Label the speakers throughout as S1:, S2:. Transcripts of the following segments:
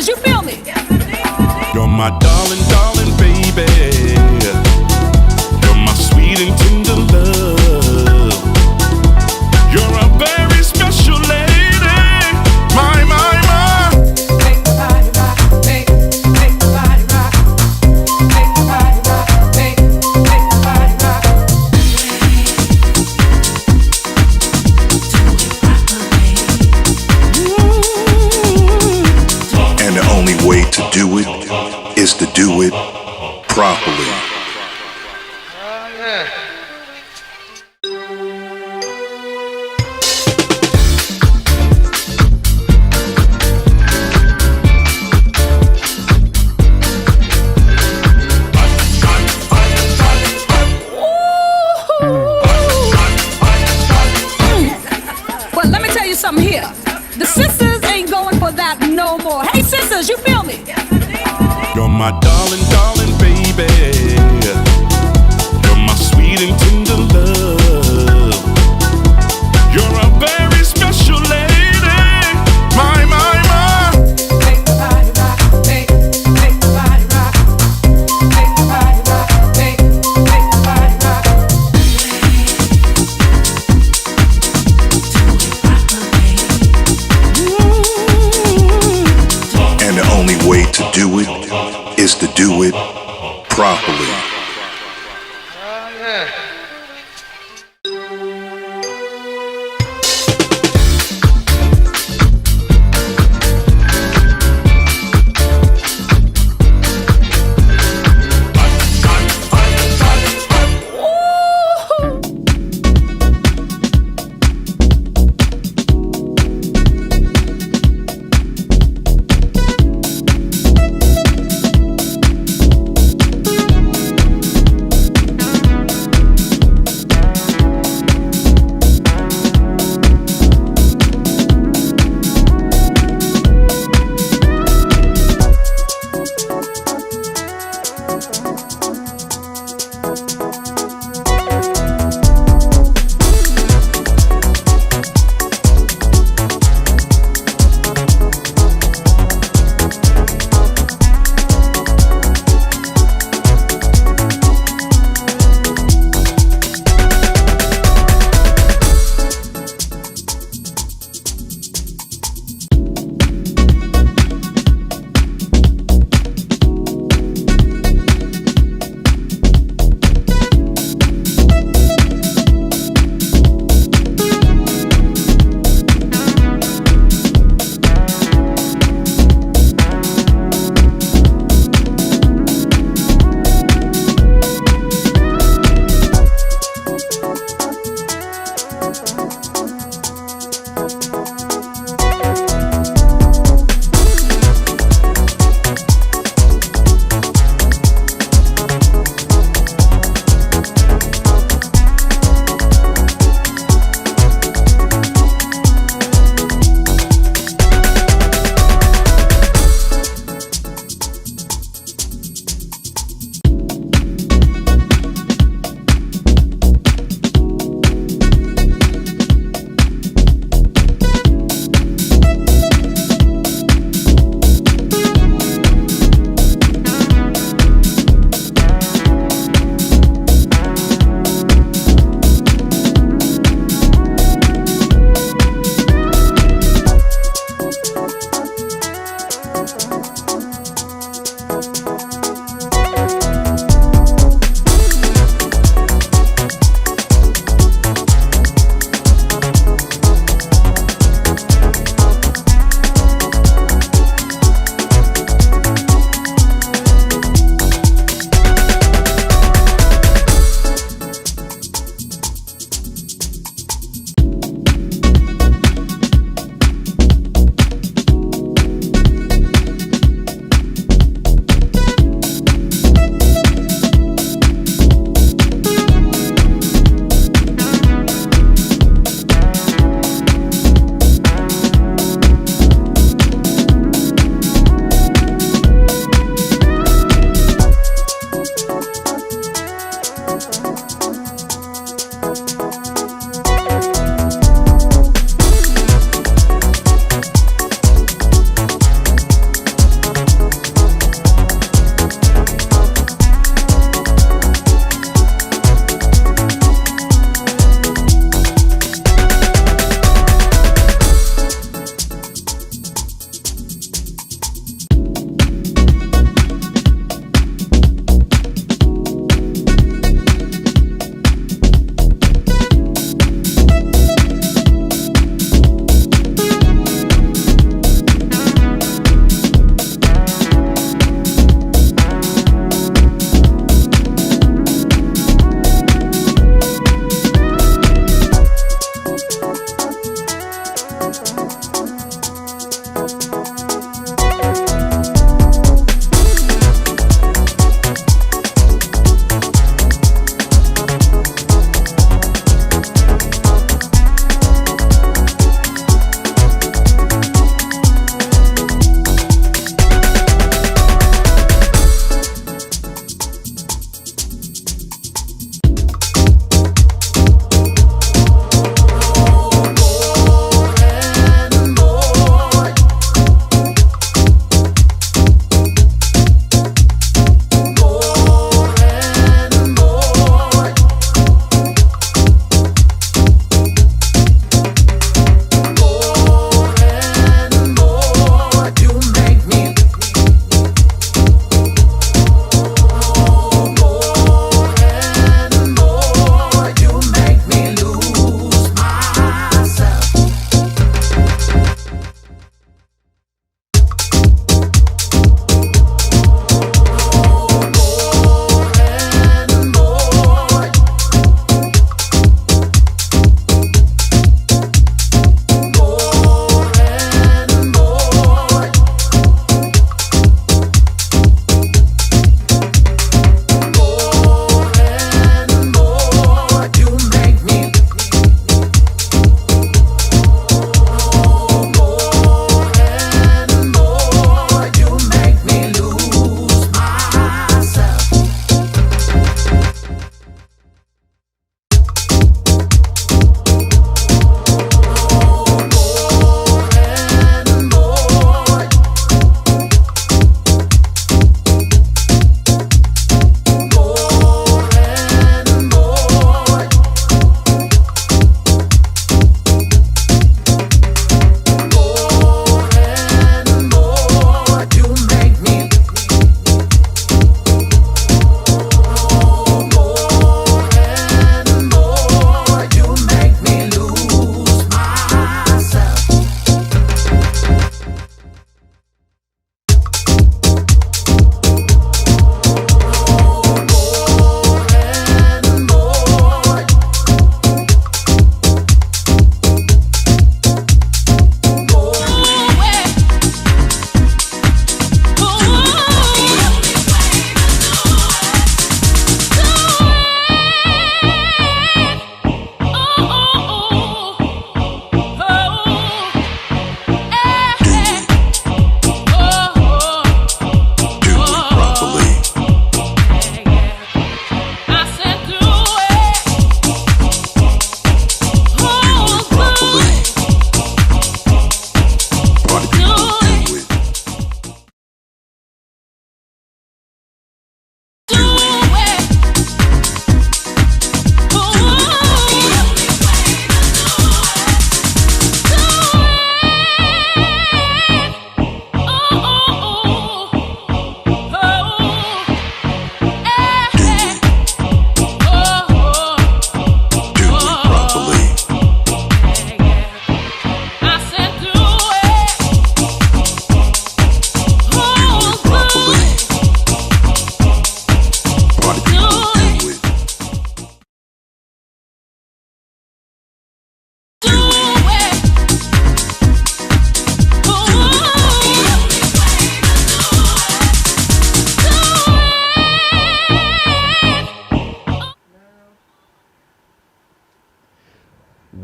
S1: sisters, you feel me?
S2: You're my darling, darling baby. You're my sweet and tender love. You're a very special lady. My, my, my.
S1: Make the body rock, make the body rock. Make the body rock, make the body rock.
S3: And the only way to do it is to do it properly.
S1: Well, let me tell you something here. The sisters ain't going for that no more. Hey, sisters, you feel me?
S2: You're my darling, darling baby. You're my sweet and tender love. You're a very special lady. My, my, my.
S1: Make the body rock, make the body rock. Make the body rock, make the body rock.
S3: And the only way to do it is to do it properly.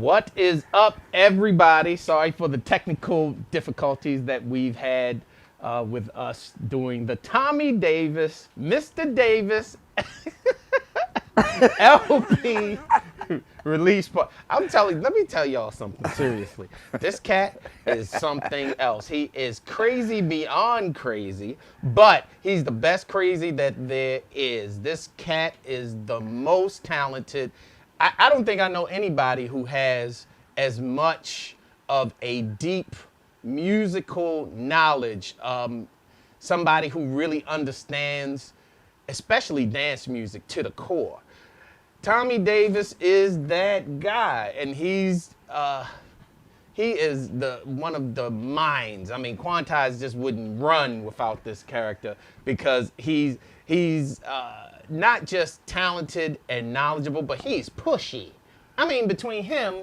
S4: What is up, everybody? Sorry for the technical difficulties that we've had with us doing the Tommy Davis, Mr. Davis LP release part. Let me tell y'all something seriously. This cat is something else. He is crazy beyond crazy, but he's the best crazy that there is. This cat is the most talented. I don't think I know anybody who has as much of a deep musical knowledge. Somebody who really understands, especially dance music, to the core. Thommy Davis is that guy, and he is one of the minds. I mean, Quantize just wouldn't run without this character because he's not just talented and knowledgeable, but he's pushy. I mean, between him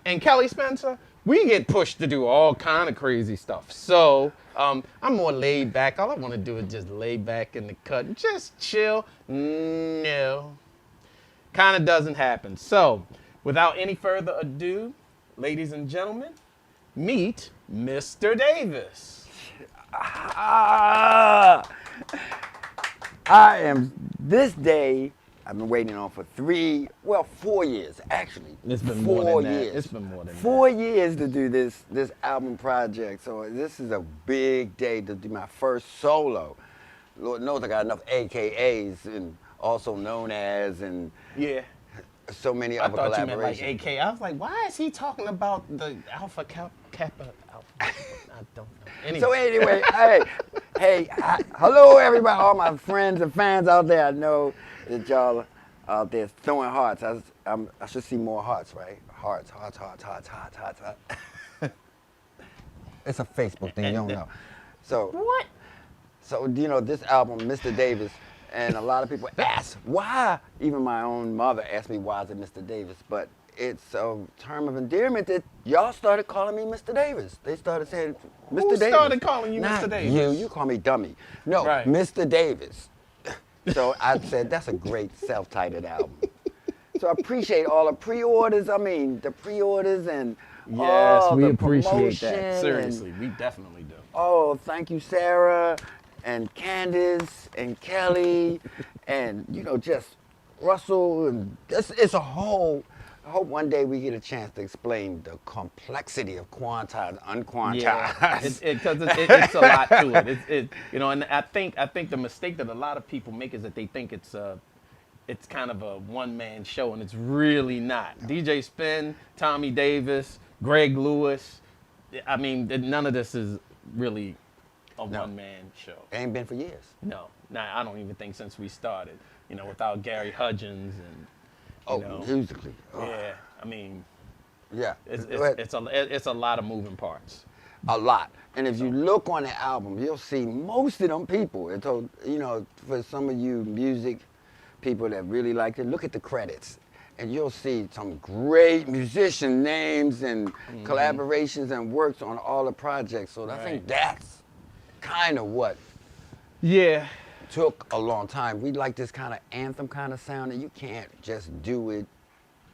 S4: and Kelly Spencer, we get pushed to do all kind of crazy stuff. So I'm more laid back. All I want to do is just lay back in the cut and just chill. No. Kind of doesn't happen. So, without any further ado, ladies and gentlemen, meet Mr. Davis.
S5: I am this day. I've been waiting on for 4 years actually.
S4: It's been
S5: 4
S4: more than that.
S5: years.
S4: It's been more than
S5: 4 years to do this album project. So this is a big day to do my first solo. Lord knows I got enough AKAs and also known as and
S4: Yeah.
S5: so many
S4: I
S5: other
S4: thought
S5: collaborations.
S4: you meant like AK. I was like, why is he talking about the Alpha Kappa Alpha? I don't know. Anyway.
S5: So anyway, hello everybody, all my friends and fans out there. I know that y'all out there throwing hearts. I should see more hearts, right? Hearts. It's a Facebook thing, you don't know. So
S4: What?
S5: So this album, Mr. Davis, and a lot of people ask why. Even my own mother asked me why is it Mr. Davis, but it's a term of endearment that y'all started calling me Mr. Davis. They started saying Mr. Davis.
S4: Who started calling you
S5: Not
S4: Mr. Davis?
S5: You call me dummy. No,
S4: Right.
S5: Mr. Davis. So I said that's a great self-titled album. So I appreciate all the pre-orders. I mean, the pre-orders and
S4: Yes,
S5: all
S4: we
S5: the
S4: appreciate
S5: promotion
S4: that.
S5: and-
S4: Seriously, we definitely do.
S5: Oh, thank you, Sarah, and Candace, and Kelly, and just Russell, and it's a whole. I hope one day we get a chance to explain the complexity of quantized, unquantized.
S4: Yeah, because it's a lot to it. And I think the mistake that a lot of people make is that they think it's kind of a one-man show, and it's really not. DJ Spin, Thommy Davis, Greg Lewis. I mean, none of this is really a one-man show.
S5: It ain't been for years.
S4: No, I don't even think since we started. Without Gary Hudgens and.
S5: Musically.
S4: Yeah, I mean,
S5: Yeah.
S4: it's a lot of moving parts.
S5: A lot. And if you look on the album, you'll see most of them people. And so, for some of you music people that really like it, look at the credits. And you'll see some great musician names and collaborations and works on all the projects. So I think that's kind of what took a long time. We like this kind of anthem kind of sound, and you can't just do it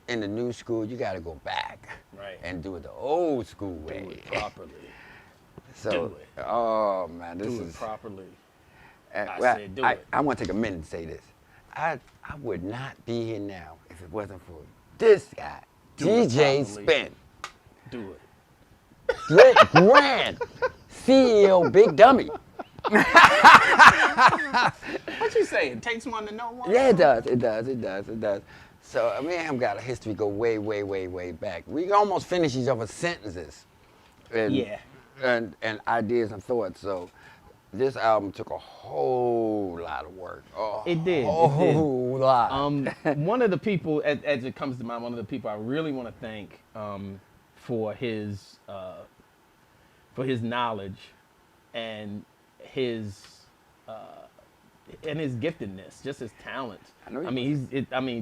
S5: in the new school. You got to go back and do it the old school way.
S4: Do it properly.
S5: So,
S4: do it.
S5: Oh man, this
S4: Do
S5: is
S4: it properly.
S5: I
S4: said do it.
S5: I want to take a minute and say this. I would not be here now if it wasn't for this guy,
S4: Do it
S5: DJ
S4: properly.
S5: Spin,
S4: Do it.
S5: Grand CEO, Big Dummy.
S4: What you say? It takes one to know one?
S5: Yeah, it does. So me and him got a history go way, way, way, way back. We can almost finish each other's sentences. And ideas and thoughts. So this album took a whole lot of work.
S4: It did.
S5: A whole lot.
S4: One of the people, as it comes to mind, one of the people I really want to thank for his knowledge and his giftedness, just his talent.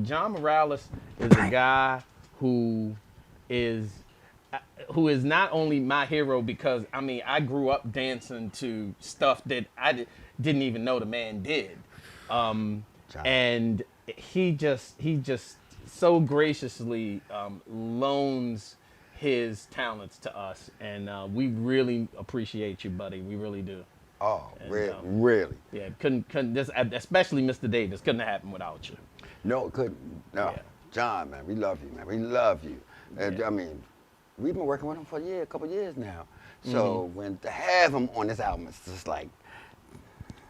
S4: John Morales is a guy who is not only my hero because I grew up dancing to stuff that I didn't even know the man did, and he just so graciously loans his talents to us, and we really appreciate you, buddy. We really do.
S5: Oh,
S4: And,
S5: really?
S4: Yeah, couldn't this, especially Mr. Davis, couldn't have happened without you.
S5: No, it couldn't. No.
S4: Yeah.
S5: John, man, we love you, man. We love you. And,
S4: Yeah.
S5: I mean, we've been working with him for a couple years now.
S4: Mm-hmm.
S5: So when to have him on this album, it's just like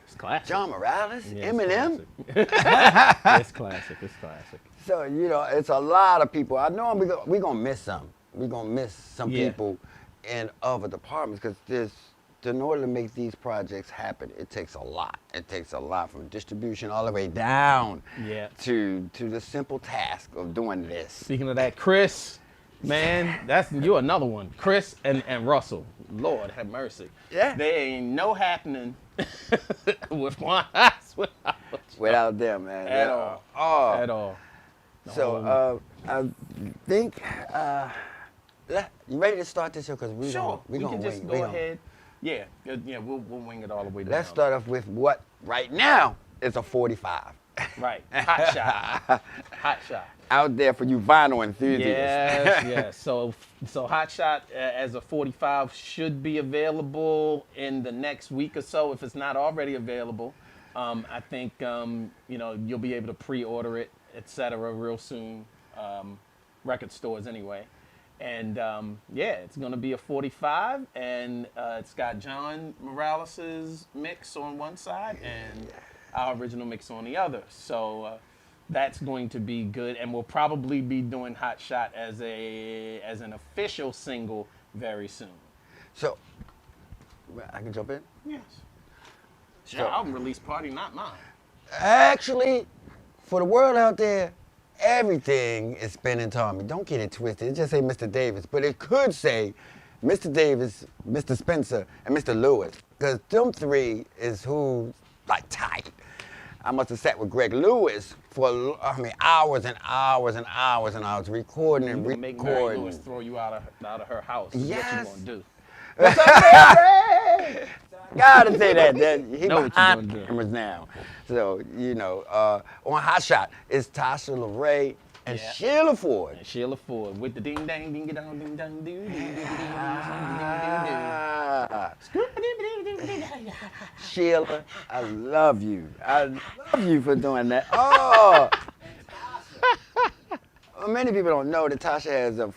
S4: It's classic.
S5: John Morales,
S4: Yeah, it's
S5: Eminem.
S4: classic. It's classic. It's classic.
S5: So, you know, it's a lot of people. I know we're going to miss some. We're going to miss some
S4: Yeah.
S5: people in other departments because in order to make these projects happen, it takes a lot. It takes a lot from distribution all the way down
S4: Yeah.
S5: to the simple task of doing this.
S4: Speaking of that, Chris, man, you're another one. Chris and Russell, Lord have mercy.
S5: Yeah.
S4: There ain't no happening with one
S5: Without them, man.
S4: At
S5: Yeah.
S4: all.
S5: Oh.
S4: at all.
S5: So I think you ready to start this show? Because we
S4: Sure, we
S5: gonna
S4: can just
S5: wing.
S4: go ahead. Yeah, we'll wing it all the way down.
S5: Let's start off with what right now is a 45.
S4: Right, hot shot, hot shot.
S5: Out there for you vinyl enthusiasts.
S4: Yes. So Hot Shot as a 45 should be available in the next week or so, if it's not already available. I think you'll be able to pre-order it, etc. real soon. Record stores anyway. And it's gonna be a 45, and it's got John Morales's mix on one side and our original mix on the other. So that's going to be good, and we'll probably be doing Hot Shot as an official single very soon.
S5: So I can jump in.
S4: Yes.
S5: So-
S4: Your album release party, not mine.
S5: Actually, for the world out there, everything is spinning Thommy. Don't get it twisted. It just say Mr. Davis, but it could say Mr. Davis, Mr. Spencer, and Mr. Lewis, because them three is who like tight. I must have sat with Greg Lewis for hours and hours and hours and hours recording and
S4: You gonna make Mary Lewis
S5: recording.
S4: throw you out of her house.
S5: Yes.
S4: What you gonna do?
S5: Gotta say that. He
S4: Know what you
S5: behind
S4: gonna do.
S5: cameras now. So, on Hot Shot, it's Tasha LaRae and
S4: Yeah.
S5: Sheila Ford.
S4: And Sheila Ford with the ding dang ding dong ding dong doo doo doo doo
S5: Ah,
S4: doo.
S5: Sheila, I love you. I love you for doing that. Oh! Well, many people don't know that Tasha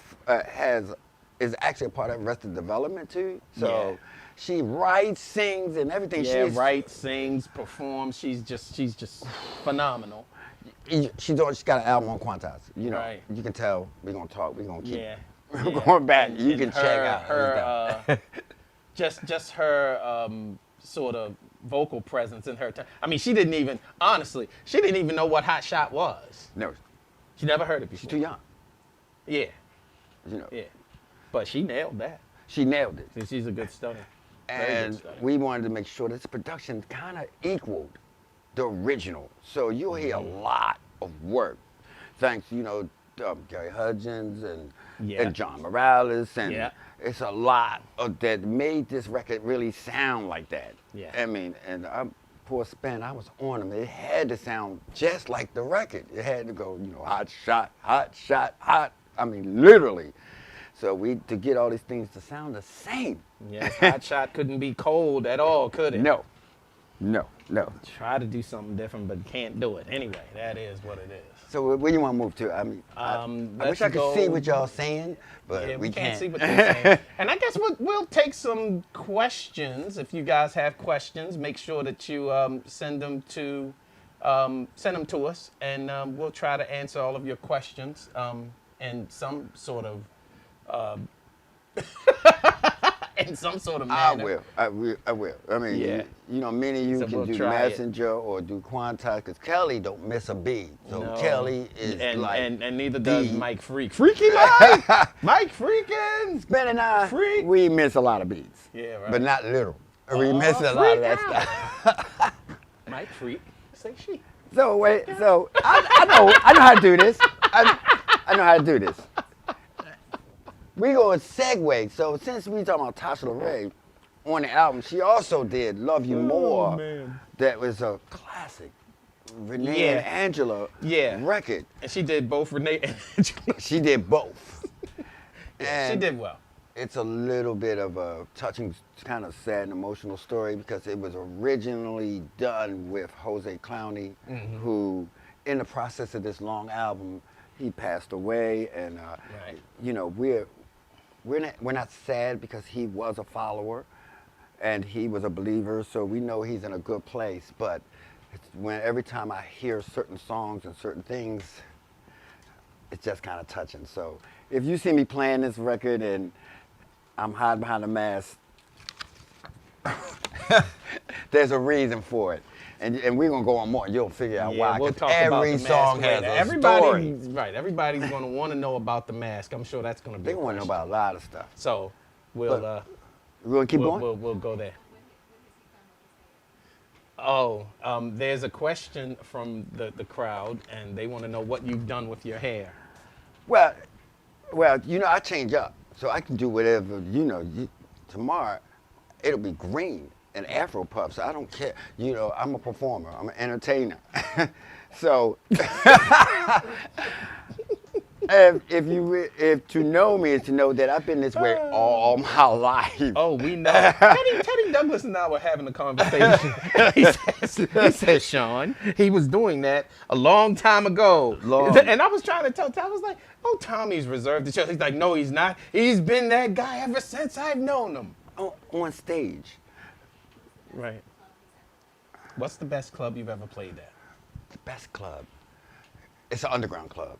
S5: is actually a part of Arrested Development too. So
S4: Yeah.
S5: she writes, sings, and everything.
S4: Yeah,
S5: She's
S4: writes, sings, performs. She's just phenomenal.
S5: She's got an album on Quantas.
S4: Right.
S5: You can tell we're gonna talk. We're gonna keep
S4: Yeah.
S5: going back. You
S4: And
S5: can check out
S4: her just her sort of vocal presence in her. I mean, she didn't even know what Hot Shot was.
S5: No,
S4: She never heard it
S5: she's
S4: before.
S5: too young.
S4: Yeah,
S5: Yeah.
S4: but she nailed that.
S5: She nailed it.
S4: She's a good study. Very good
S5: And
S4: study.
S5: we wanted to make sure this production kind of equaled the original. So you'll hear a lot of work. Thanks, Gary Hudgens
S4: Yeah.
S5: and John Morales. And
S4: Yeah.
S5: it's a lot that made this record really sound like that.
S4: Yeah.
S5: I mean, and for a span, I was on them. It had to sound just like the record. It had to go, hot shot, hot shot, hot. I mean, literally. So to get all these things to sound the same.
S4: Yes, Hot Shot couldn't be cold at all, could it?
S5: No.
S4: Try to do something different, but can't do it. Anyway, that is what it is.
S5: So where do you want to move to? I mean, I wish
S4: let's
S5: I could see
S4: go-
S5: what y'all saying, but
S4: Yeah,
S5: we
S4: can't
S5: can't.
S4: see what they're saying. And I guess we'll take some questions. If you guys have questions, make sure that you send them to us, and we'll try to answer all of your questions in some sort of in some sort of
S5: I
S4: manner.
S5: will. I will. I mean,
S4: Yeah.
S5: many of you
S4: So
S5: can
S4: we'll
S5: do
S4: try it.
S5: Messenger or do Quantas, because Kelly don't miss a beat. So
S4: No.
S5: Kelly is
S4: and,
S5: like
S4: and neither does
S5: the-
S4: Mike Freak. Freaky Mike! Mike Freakin'!
S5: Ben and I,
S4: Freak.
S5: we miss a lot of beats.
S4: Yeah, right.
S5: But not little. We miss a lot of that
S4: freak
S5: stuff.
S4: Mike Freak, say she.
S5: So wait, I know how to do this. I know how to do this. We go a segue. So since we talking about Tasha LaRae on the album, she also did "Love You More."
S4: man.
S5: That was a classic. Renee and Angela record.
S4: And she did both Renee and Angela.
S5: She did both.
S4: She did well.
S5: It's a little bit of a touching, kind of sad and emotional story because it was originally done with Jose Clowney, who, in the process of this long album, he passed away, and you know, we're not sad because he was a follower, and he was a believer, so we know he's in a good place. But every time I hear certain songs and certain things, it's just kind of touching. So if you see me playing this record and I'm hiding behind a mask, there's a reason for it. And we're going to go on more. You'll figure out why.
S4: We'll talk
S5: every
S4: about the
S5: song
S4: mask
S5: has
S4: later.
S5: a story.
S4: Right. Everybody's going to want to know about the mask. I'm sure that's going to be.
S5: They want to know about a lot of stuff.
S4: So we'll
S5: we're going to keep going?
S4: We'll go there. Oh, there's a question from the crowd, and they want to know what you've done with your hair.
S5: Well, you know, I change up. So I can do whatever, you know. Tomorrow, it'll be green and Afro puffs. I don't care. You know, I'm a performer. I'm an entertainer. So, if to know me is to know that I've been this way all my life.
S4: Oh, we know. Teddy Douglas and I were having a conversation. he says, Sean, he was doing that a long time ago. And I was trying to tell, I was like, oh, Tommy's reserved the show. He's like, no, he's not. He's been that guy ever since I've known him.
S5: On stage.
S4: Right. What's the best club you've ever played at?
S5: The best club? It's an underground club.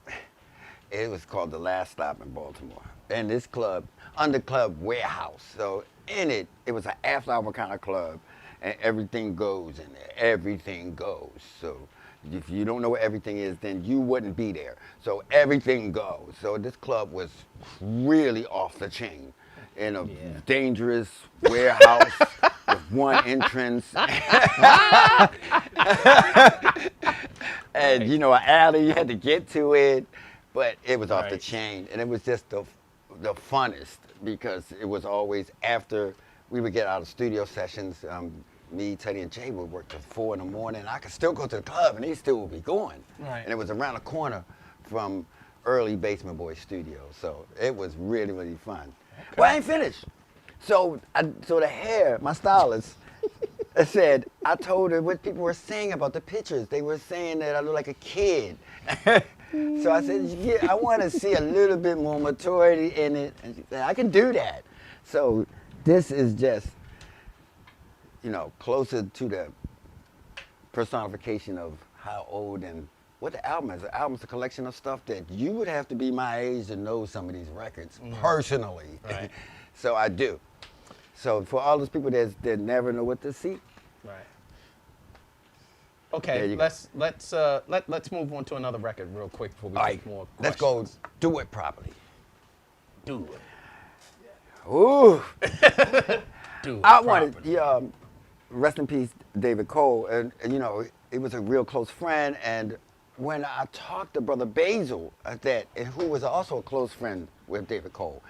S5: It was called The Last Stop in Baltimore. And this club, under Club Warehouse. So in it was an after-hour kind of club, and everything goes in there. Everything goes. So if you don't know what everything is, then you wouldn't be there. So everything goes. So this club was really off the chain in a dangerous warehouse with one entrance. And, you know, an alley, you had to get to it. But it was off the chain, and it was just the funnest because it was always after we would get out of studio sessions. Me, Teddy, and Jay would work till 4 in the morning. And I could still go to the club, and they still would be going.
S4: Right.
S5: And it was around the corner from early Basement Boy Studio, so it was really, really fun. Okay. Well, I ain't finished. So the hair, my stylist said, I told her what people were saying about the pictures. They were saying that I look like a kid. So I said, yeah, I want to see a little bit more maturity in it. And she said, I can do that. So this is just, you know, closer to the personification of how old and what the album is. The album's a collection of stuff that you would have to be my age to know some of these records personally.
S4: Right.
S5: So I do. So for all those people that never know what to see.
S4: Right. Okay, let's move on to another record real quick before we take more questions.
S5: Let's go Do It Properly.
S4: Do it.
S5: Ooh.
S4: Do it.
S5: I wanted, rest in peace, David Cole, and you know, he was a real close friend. And when I talked to Brother Basil, who was also a close friend with David Cole,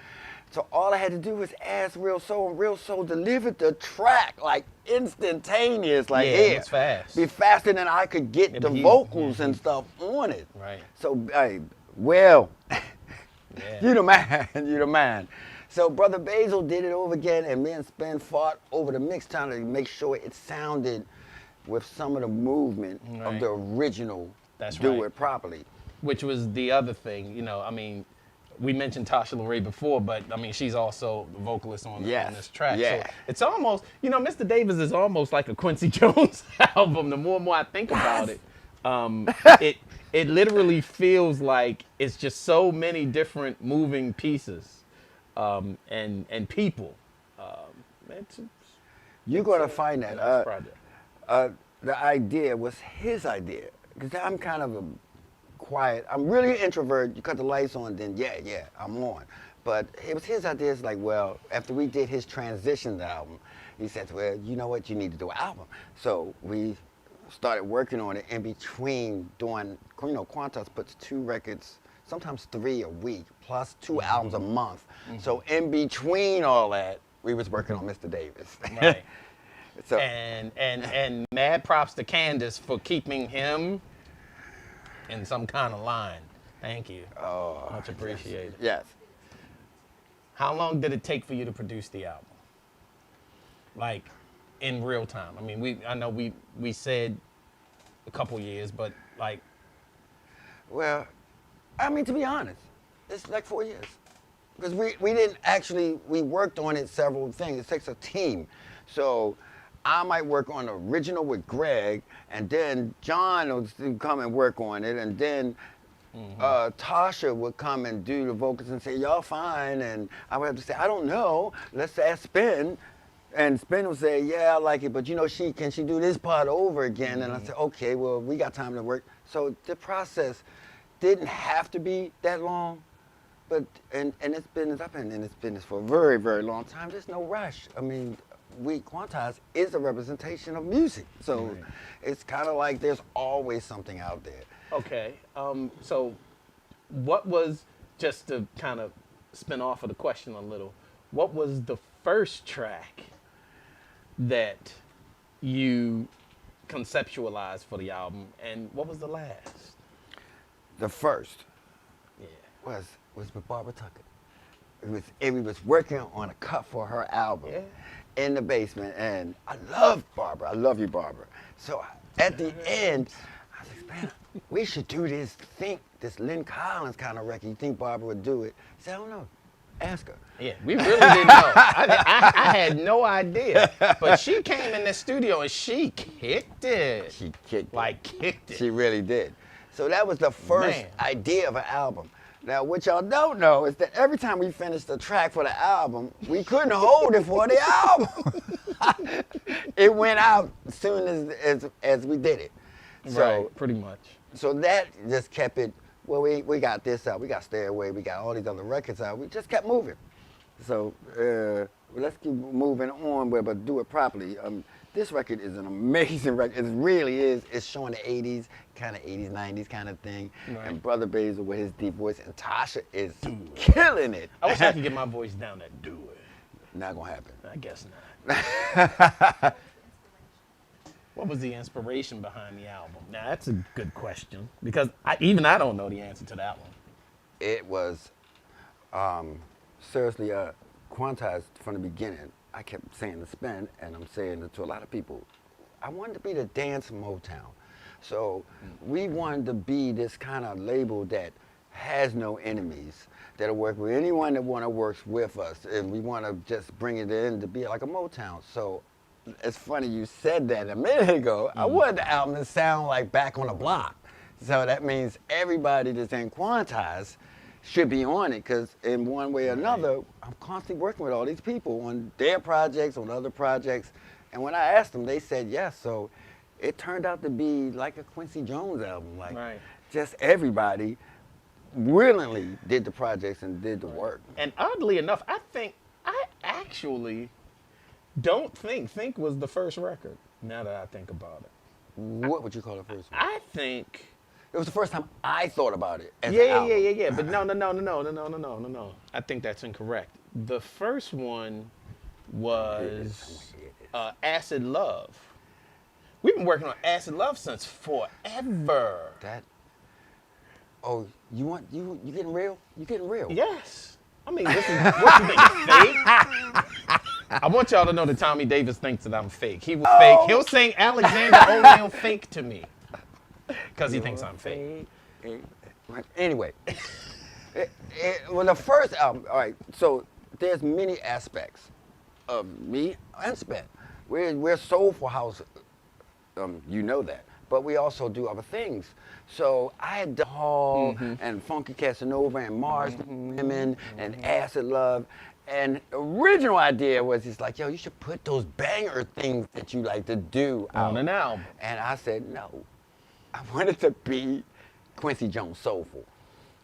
S5: so all I had to do was ask Real Soul, and Real Soul delivered the track like instantaneous, like
S4: it was fast.
S5: Be faster than I could get the vocals and stuff on it.
S4: Right.
S5: So, hey, you the man. So Brother Basil did it over again, and me and Spen fought over the mix, trying to make sure it sounded with some of the movement of the original Do It Properly.
S4: Which was the other thing, you know, I mean, we mentioned Tasha LaRae before, but I mean, she's also the vocalist on this track.
S5: Yeah.
S4: So it's almost, you know, Mr. Davis is almost like a Quincy Jones album. The more and more I think about it, it literally feels like it's just so many different moving pieces and people.
S5: You're going to find that. The idea was his idea, because I'm kind of a quiet. I'm really an introvert. You cut the lights on, then yeah, I'm on. But it was his idea. It's like, well, after we did his Transitions album, he said, well, you know what, you need to do an album. So we started working on it in between doing, you know, Quantas puts 2 records, sometimes 3 a week, plus 2 albums a month. So in between all that, we was working on Mr. Davis.
S4: Right.
S5: So
S4: and mad props to Candace for keeping him in some kind of line. Thank you.
S5: oh,
S4: Much appreciated.
S5: yes.
S4: How long did it take for you to produce the album? Like, in real time. I mean, I know we said a couple years, but like,
S5: Well, I mean, to be honest, it's like 4 years. Because we didn't actually, we worked on it several things. It takes a team. So I might work on the original with Greg, and then John will come and work on it, and then Tasha would come and do the vocals and say, y'all fine, and I would have to say, I don't know, let's ask Spin. And Spin will say, yeah, I like it, but you know, can she do this part over again? And I said, okay, well, we got time to work. So the process didn't have to be that long, but, and it's business, I've been in this business for a very, very long time. There's no rush. I mean, Quantize is a representation of music. So it's kind of like there's always something out there.
S4: okay. So what was, just to kind of spin off of the question a little, what was the first track that you conceptualized for the album, and what was the last?
S5: The first
S4: Yeah.
S5: was with Barbara Tucker. We was working on a cut for her album in the basement, and I love Barbara. I love you, Barbara. So at the end, I was like, man, we should do this Lynn Collins kind of record. You think Barbara would do it? She said, I don't know. Ask her.
S4: Yeah, we really didn't know. I had no idea. But she came in the studio and she kicked it.
S5: She kicked
S4: Kicked it.
S5: She really did. So that was the first
S4: Man.
S5: idea of an album. Now, what y'all don't know is that every time we finished a track for the album, we couldn't hold it for the album. It went out as soon as we did it. So,
S4: Right, pretty much.
S5: So that just kept it, well, we got this out, we got Stay Away, we got all these other records out. We just kept moving. So let's keep moving on, but do it properly. This record is an amazing record. It really is. It's showing the 80s, kind of 80s, 90s kind of thing.
S4: Right.
S5: And Brother Basil with his deep voice, and Tasha is killing it.
S4: I wish I could get my voice down that do it.
S5: Not gonna happen.
S4: I guess not. What was the inspiration behind the album? Now, that's a good question, because I don't know the answer to that one.
S5: It was seriously quantized from the beginning. I kept saying the Spin, and I'm saying it to a lot of people. I wanted to be the dance Motown. So we wanted to be this kind of label that has no enemies, that'll work with anyone that want to work with us, and we want to just bring it in to be like a Motown. So it's funny you said that a minute ago. I wanted the album to sound like Back on the Block. So that means everybody that's in Quantize should be on it, because in one way or another, I'm constantly working with all these people on their projects, on other projects. And when I asked them, they said yes. So it turned out to be like a Quincy Jones album. Like just everybody willingly did the projects and did the work.
S4: And oddly enough, I actually don't think was the first record, now that I think about it.
S5: What would you call the first one?
S4: I think...
S5: It was the first time I thought about it as an album.
S4: Yeah. But no. I think that's incorrect. The first one was Acid Love. We've been working on Acid Love since forever.
S5: Oh, you getting real? You getting real?
S4: Yes. I mean, this is what you think, fake? I want y'all to know that Tommy Davis thinks that I'm fake. He was fake. He'll sing Alexander O'Neal fake to me because he thinks I'm fake.
S5: Anyway, well, the first album, all right, so there's many aspects of me and Spin. We're Soulful House, you know that, but we also do other things. So I had the Hall and Funky Casanova and Mars Women and Acid Love. And the original idea was just like, yo, you should put those banger things that you like to do
S4: on an album.
S5: And I said, no, I wanted to be Quincy Jones Soulful.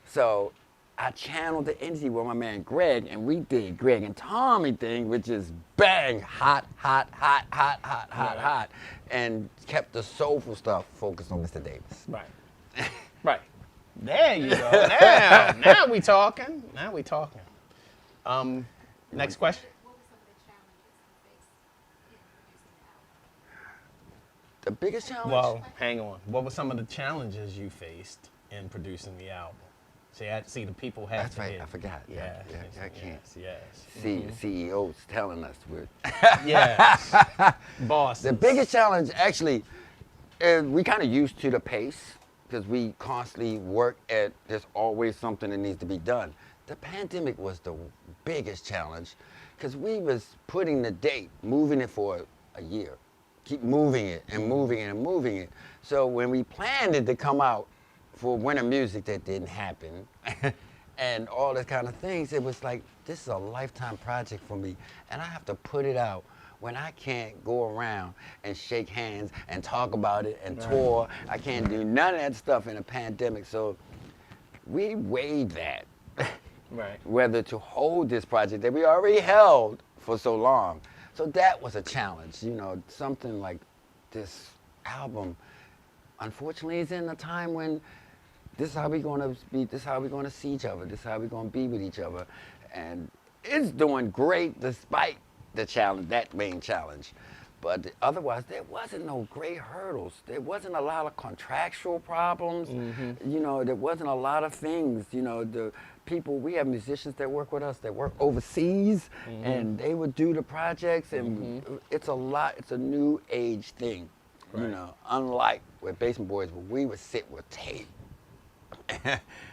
S5: So I channeled the energy with my man Greg, and we did Greg and Thommy thing, which is bang, hot, and kept the soulful stuff focused on Mr. Davis.
S4: Right. There you go. Now we talking. Next question.
S5: The biggest challenge?
S4: Well, hang on. What were some of the challenges you faced in producing the album? See, the people have
S5: That's
S4: to
S5: right.
S4: hear.
S5: I forgot.
S4: Yes,
S5: I can't.
S4: Yes.
S5: See, the CEO's telling us we're.
S4: Yes. Bosses.
S5: The biggest challenge, actually, is we kind of used to the pace because we constantly work at. There's always something that needs to be done. The pandemic was the biggest challenge because we was putting the date, moving it for a year, keep moving it and moving it and moving it. So when we planned it to come out for Winter Music, that didn't happen. And all this kind of things, it was like, this is a lifetime project for me, and I have to put it out when I can't go around and shake hands and talk about it and tour. I can't do none of that stuff in a pandemic. So we weighed that,
S4: Right.
S5: whether to hold this project that we already held for so long. So that was a challenge, something like this album, unfortunately, is in a time when this is how we're going to be, this is how we're going to see each other, this is how we're going to be with each other. And it's doing great despite the challenge, that main challenge. But otherwise, there wasn't no great hurdles. There wasn't a lot of contractual problems. There wasn't a lot of things. The people, we have musicians that work with us that work overseas, and they would do the projects, and it's a new age thing.
S4: Right.
S5: Unlike with Basement Boys, where we would sit with tape.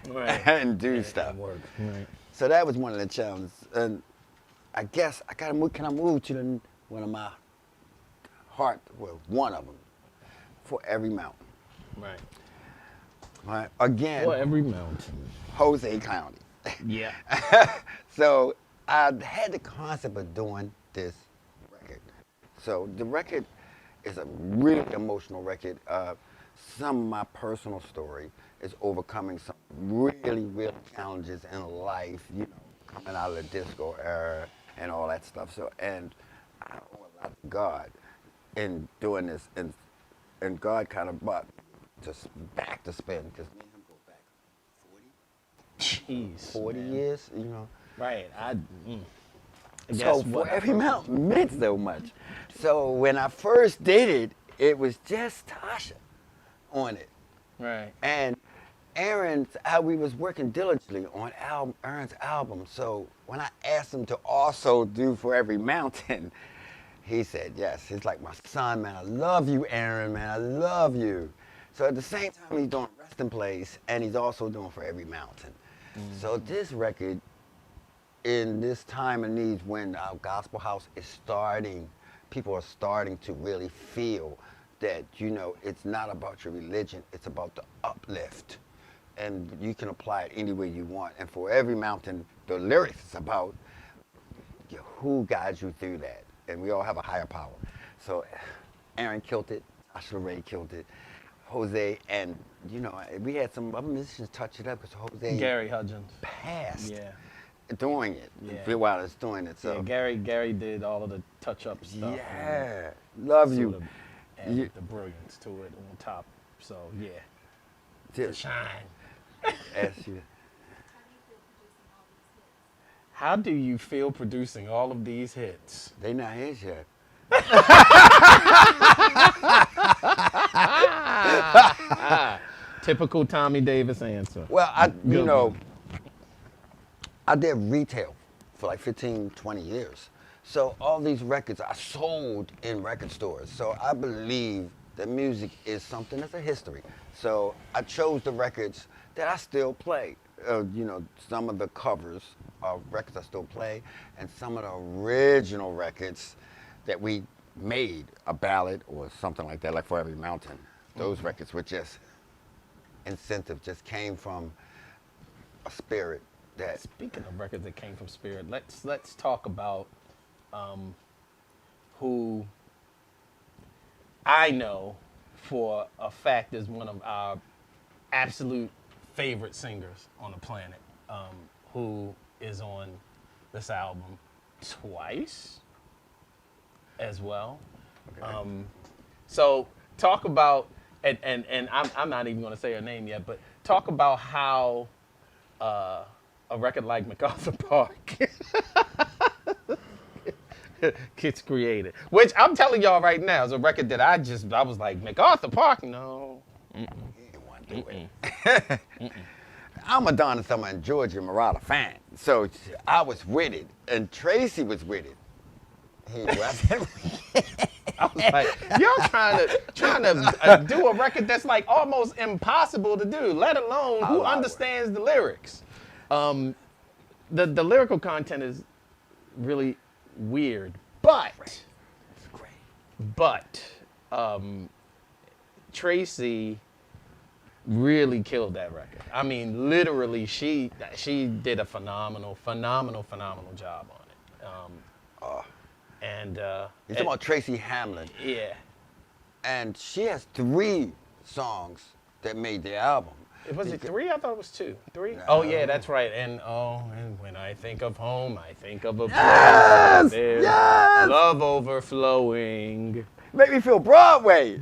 S4: Right.
S5: And do stuff.
S4: Right.
S5: So that was one of the challenges. And I guess I gotta move. Can I move to one of my one of them, For Every Mountain.
S4: Right.
S5: Right. Again,
S4: For Every Mountain.
S5: Jose County.
S4: Yeah.
S5: So I had the concept of doing this record. So the record is a really emotional record. Some of my personal story is overcoming some really, real challenges in life, coming out of the disco era and all that stuff. So, and I owe a lot to God in doing this, and God kind of brought just back to spin, because me and him go back 40
S4: Jeez.
S5: years,
S4: Right. I guess
S5: So For Every Mountain meant so much. So when I first did it, it was just Tasha on it.
S4: Right.
S5: And we was working diligently on Aaron's album. So when I asked him to also do For Every Mountain, he said yes. He's like, my son, man, I love you, Aaron, man, I love you. So at the same time, he's doing Resting Place, and he's also doing For Every Mountain. So this record, in this time of need when our gospel house is starting, people are starting to really feel that, it's not about your religion, it's about the uplift. And you can apply it any way you want. And For Every Mountain, the lyrics is about who guides you through that. And we all have a higher power. So Aaron killed it, Tasha Ray killed it, Jose, and we had some other musicians touch it up because Jose
S4: Gary Hudgens
S5: passed
S4: Yeah.
S5: doing it while it's doing it. So
S4: Yeah, Gary did all of the touch-up stuff.
S5: yeah, love
S4: and
S5: you.
S4: sort of added the brilliance to it on top. So yeah,
S5: Just
S4: shine.
S5: ask you.
S4: How do you feel producing all of these hits?
S5: They not his yet.
S4: Typical Tommy Davis answer.
S5: Well, I did retail for like 15, 20 years. So all these records I sold in record stores. So I believe that music is something that's a history. So I chose the records that I still play. Some of the covers of records I still play, and some of the original records that we made, a ballad or something like that, like For Every Mountain. Those records were just incentive, just came from a spirit that.
S4: Speaking of records that came from Spirit, let's talk about who I know for a fact is one of our absolute favorite singers on the planet, who is on this album twice as well.
S5: Okay.
S4: So talk about, and I'm not even going to say her name yet, but talk about how a record like MacArthur Park gets created. Which I'm telling y'all right now is a record that I was like, MacArthur Park? No.
S5: You didn't want to do it. I'm a Donna Summer and Georgia Murata fan, so I was with it, and Tracy was with it. He wasn't.
S4: I was like, y'all trying to do a record that's like almost impossible to do, let alone who understands the lyrics. The lyrical content is really weird, but Tracy really killed that record. I mean, literally, she did a phenomenal job on it.
S5: You're talking about Tracy Hamlin.
S4: Yeah.
S5: And she has 3 songs that made the album.
S4: Was it 3? I thought it was 2. 3?
S5: No.
S4: Oh yeah, that's right. And when I think of home, I think of a place
S5: Yes!
S4: there's
S5: Yes!
S4: love overflowing.
S5: Make me feel Broadway.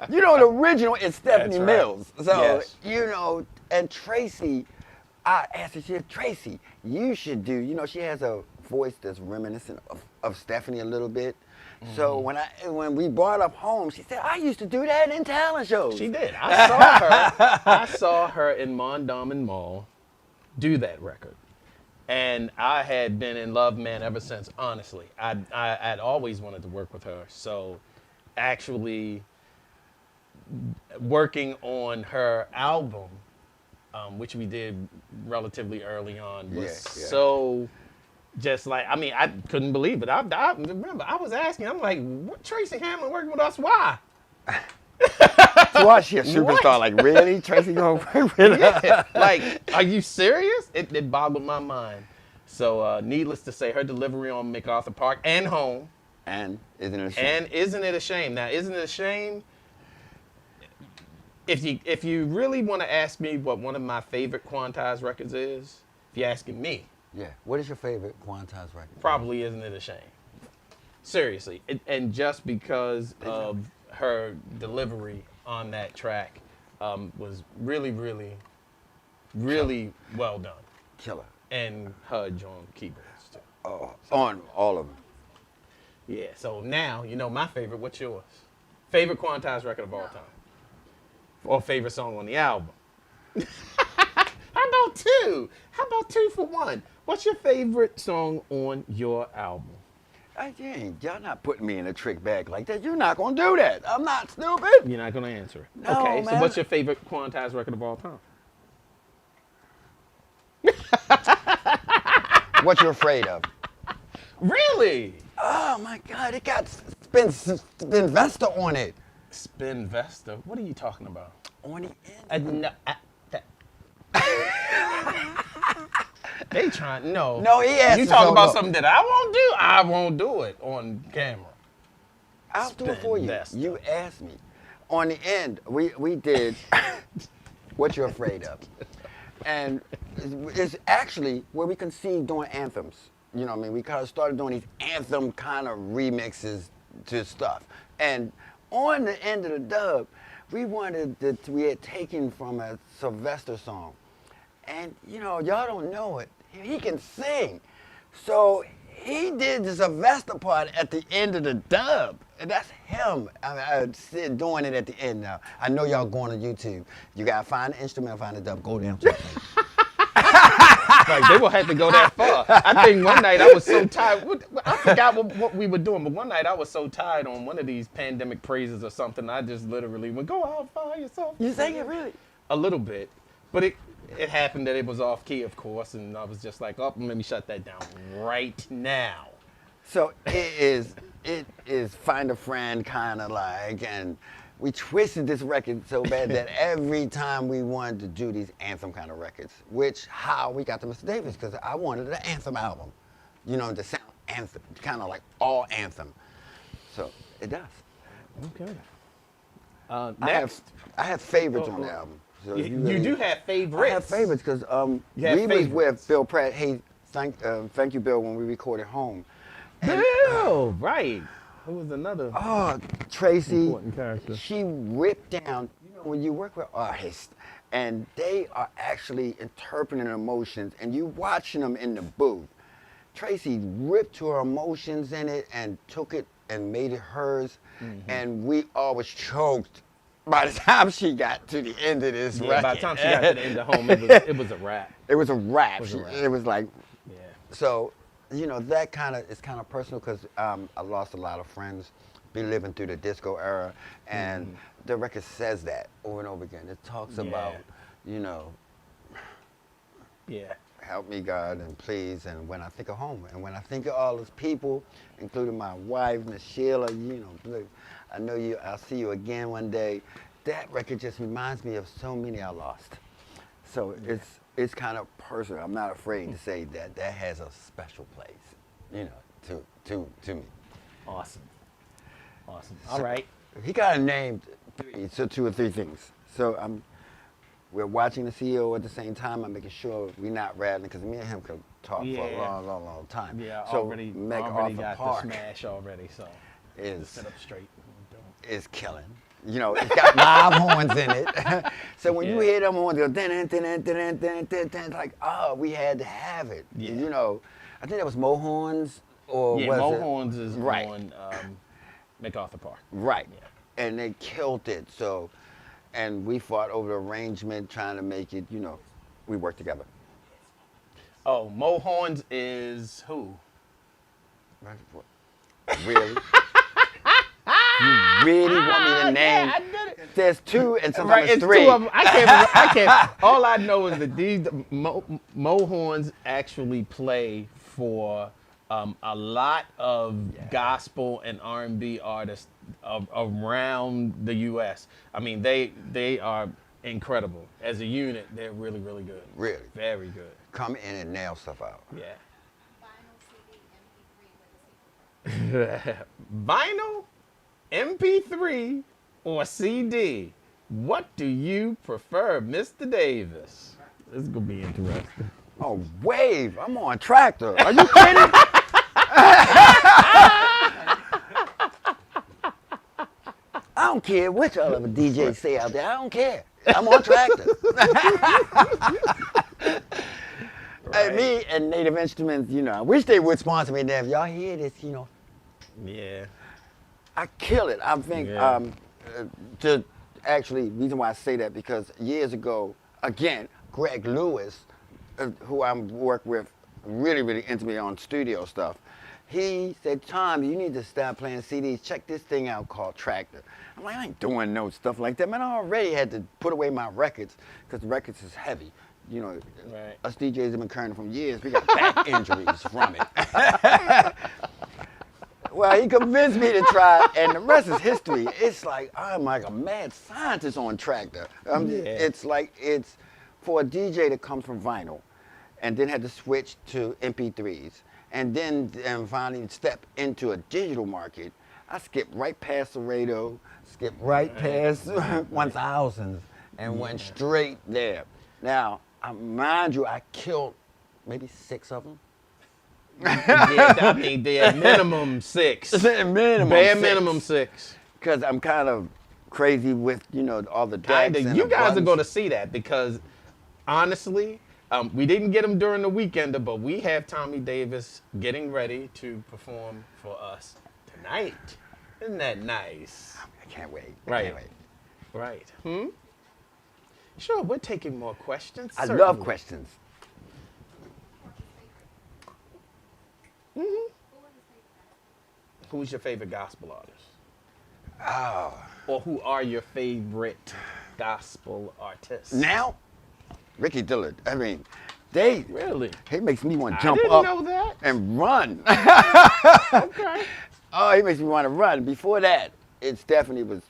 S5: You know, the original is Stephanie
S4: That's right.
S5: Mills. So,
S4: Yes.
S5: you know, and Tracy, I asked her, she said, Tracy, you should do, you know, she has a voice that's reminiscent of Stephanie a little bit. So when we brought up home, she said, I used to do that in talent shows.
S4: She did. I saw her in Mondawmin Mall do that record. And I had been in love, man, ever since, honestly. I'd always wanted to work with her. So actually working on her album, which we did relatively early on, was so just like, I mean, I couldn't believe it. I remember, I was asking, I'm like, what, Tracy Hamlin working with us? Why?
S5: Why is she a superstar? Like, really? Tracy gonna work with her?
S4: Yeah. Like, are you serious? It boggled my mind. So, needless to say, her delivery on MacArthur Park and Home.
S5: And isn't it a shame?
S4: And Isn't It a Shame? Now, Isn't It a Shame? If you really want to ask me what one of my favorite Quantize records is, if you're asking me,
S5: Yeah. What is your favorite Quantize record?
S4: probably Isn't It a Shame? Seriously. And just because of her delivery on that track was really, really, really well done.
S5: Killer.
S4: And Hudge on keyboards, too.
S5: Oh, on all of them.
S4: Yeah, so now, you know my favorite. What's yours? Favorite Quantize record of all time? Or favorite song on the album? How about 2? How about 2 for 1? What's your favorite song on your album?
S5: Y'all not putting me in a trick bag like that. You're not gonna do that. I'm not stupid.
S4: You're not going to answer it.
S5: No,
S4: okay, so
S5: man.
S4: what's your favorite Quantize record of all time?
S5: What you afraid of?
S4: Really?
S5: Oh my God! It got Spin Vesta on it.
S4: Spin Vesta? What are you talking about?
S5: On the end.
S4: No, they trying, no.
S5: No, he asked
S4: You
S5: us
S4: talking about
S5: no.
S4: something that I won't do? I won't do it on camera.
S5: I'll do it for you.
S4: Vesta.
S5: You asked me. On the end, we did What You're Afraid Of. And it's actually where we conceived doing anthems. You know what I mean? We kind of started doing these anthem kind of remixes to stuff. And on the end of the dub, we had taken from a Sylvester song. And, you know, y'all don't know it. He can sing. So he did the Sylvester part at the end of the dub. And that's him. I'm doing it at the end now. I know y'all going on YouTube. You got to find the instrument, find the dub, go down to the thing.
S4: Like, they will have to go that far. I think one night I was so tired. I forgot what we were doing, but one night I was so tired on one of these pandemic praises or something, I just literally went, go out, find yourself.
S5: You sang it really?
S4: A little bit. But it happened that it was off key, of course, and I was just like, oh, let me shut that down right now.
S5: So it is Find a Friend kind of like, and we twisted this record so bad that every time we wanted to do these anthem kind of records, which how we got to Mr. Davis, because I wanted an anthem album, you know, to sound anthem, kind of like all anthem. So it does.
S4: Okay.
S5: I
S4: Next.
S5: have favorites on the album. So
S4: You do have favorites.
S5: I have favorites because
S4: You have
S5: we was
S4: favorites.
S5: with Bill Pratt. Hey, thank you, Bill, when we recorded Home. And,
S4: Bill, right. Who was another
S5: oh, Tracy,
S4: important character?
S5: she ripped down, you know, when you work with artists and they are actually interpreting emotions, and you watching them in the booth. Tracy ripped her emotions in it and took it and made it hers, and we all was choked by the time she got to the end of this record.
S4: By the time she got to the end of home, it was a wrap.
S5: It was a wrap.
S4: was a wrap.
S5: It was like,
S4: Yeah.
S5: so, you know, that kind of is kind of personal because I lost a lot of friends, been living through the disco era, and the record says that over and over again. It talks about, you know,
S4: Yeah.
S5: help me, God, and please, and when I think of home, and when I think of all those people, including my wife, Miss Sheila, you know, look, I know you, I'll see you again one day. That record just reminds me of so many I lost. So it's kind of personal. I'm not afraid to say that that has a special place, you know, to me.
S4: Awesome. All right.
S5: He got to name two or three things. So we're watching the CEO at the same time. I'm making sure we're not rattling because me and him could talk for a long time.
S4: Yeah,
S5: so
S4: already
S5: MacArthur
S4: got
S5: Park
S4: the smash already, so
S5: is
S4: set up straight.
S5: is killing. You know, it's got live horns in it. So when you hear them horns go dun dun dun dun dun dun dun, it's like, oh, we had to have it.
S4: Yeah.
S5: You know, I think that was Mo Horns or was
S4: Mo
S5: it?
S4: Horns is
S5: Right.
S4: on MacArthur Park.
S5: Right.
S4: Yeah.
S5: And they killed it. So, and we fought over the arrangement, trying to make it, you know, we worked together.
S4: Oh, Mo Horns is who?
S5: Really? You really want me to name?
S4: Yeah, I did it.
S5: There's two and sometimes
S4: Right, it's
S5: three.
S4: two of them. I can't. All I know is that these Mo Horns actually play for a lot of gospel and R&B artists around the U.S. I mean, they are incredible as a unit. They're really, really good.
S5: Really?
S4: Very good.
S5: Come in and nail stuff out.
S4: Yeah.
S6: Vinyl, MP3, what does he prefer?
S4: Vinyl, MP3, or CD? What do you prefer, Mr. Davis? This is gonna be interesting.
S5: Oh, Wave! I'm on Tractor. Are you kidding? I don't care which other DJs say out there. I don't care. I'm on Tractor. Hey, me and Native Instruments, you know, I wish they would sponsor me. If y'all hear this, you know,
S4: Yeah.
S5: I kill it. I think
S4: Yeah.
S5: to actually, reason why I say that because years ago, again, Greg Lewis, who I work with really, really intimately on studio stuff, he said, Tom, you need to stop playing CDs. Check this thing out called Tractor. I'm like, I ain't doing no stuff like that. Man, I already had to put away my records because the records is heavy. You know,
S4: Right.
S5: us DJs have been carrying from years. We got back injuries from it. Well, he convinced me to try, and the rest is history. It's like I'm like a mad scientist on Tractor. It's like it's for a DJ that comes from vinyl, and then had to switch to MP3s, and then finally step into a digital market. I skipped right past the radio, skipped right past 1000s, and went straight there. Now, mind you, I killed maybe 6 of them.
S4: Yeah, I mean, they're minimum 6.
S5: Minimum
S4: Bare
S5: 6.
S4: minimum 6.
S5: Because I'm kind of crazy with, you know, all the decks
S4: Kinda.
S5: and
S4: You
S5: the
S4: guys are
S5: buttons.
S4: going to see that because, honestly, we didn't get him during the weekender, but we have Thommy Davis getting ready to perform for us tonight. Isn't that nice?
S5: I can't wait. I
S4: Right.
S5: can't wait.
S4: Right. Sure, we're taking more questions.
S5: I
S4: certainly.
S5: love questions.
S4: Who's your favorite gospel artist?
S5: Oh.
S4: Or who are your favorite gospel artists?
S5: Now, Ricky Dillard. I mean, they
S4: Really?
S5: he makes me want to
S4: I
S5: jump
S4: didn't
S5: up
S4: know that.
S5: and run.
S4: Okay.
S5: Oh, he makes me want to run. Before that, it definitely was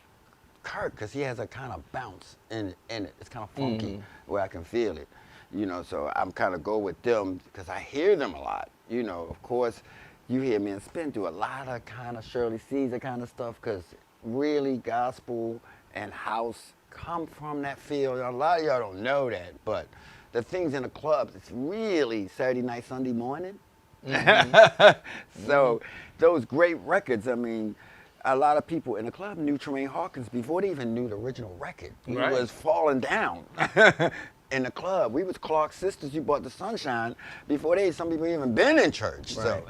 S5: Kirk because he has a kind of bounce in it. It's kind of funky where I can feel it. You know, so I'm kind of go with them because I hear them a lot. You know, of course, you hear me and Spin do a lot of kind of Shirley Caesar kind of stuff because really gospel and house come from that field. A lot of y'all don't know that, but the things in the clubs, it's really Saturday night, Sunday morning. So those great records, I mean, a lot of people in the club knew Tremaine Hawkins before they even knew the original record. He
S4: Right.
S5: was falling down in the club. We was Clark's sisters who bought the Sunshine before some people even been in church. So,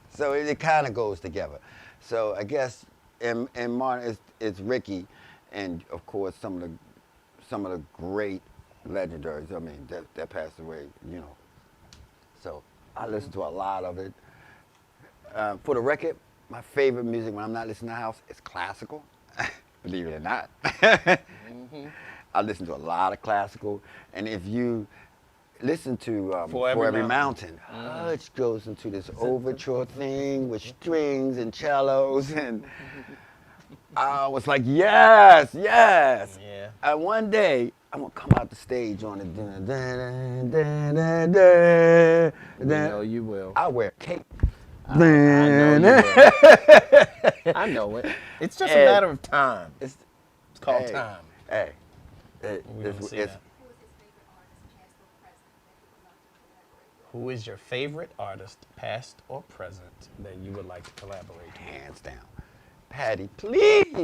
S5: so it kind of goes together. So I guess in Martin it's Ricky, and of course some of the great legendaries. I mean that passed away. You know. So I listen to a lot of it. For the record, my favorite music when I'm not listening to house is classical, believe it or not. I listen to a lot of classical, and if you listen to For Every Mountain, Hutch goes into this overture thing with strings and cellos, and I was like, yes, yes.
S4: Yeah.
S5: And one day, I'm gonna come out the stage on it.
S4: We know you will.
S5: I wear cape.
S4: I know you will. I know it. It's just a matter of time. It's called time.
S5: Hey,
S4: We don't see that. Who is your favorite artist, past or present, that you would like to collaborate with?
S5: hands down. Patty, please,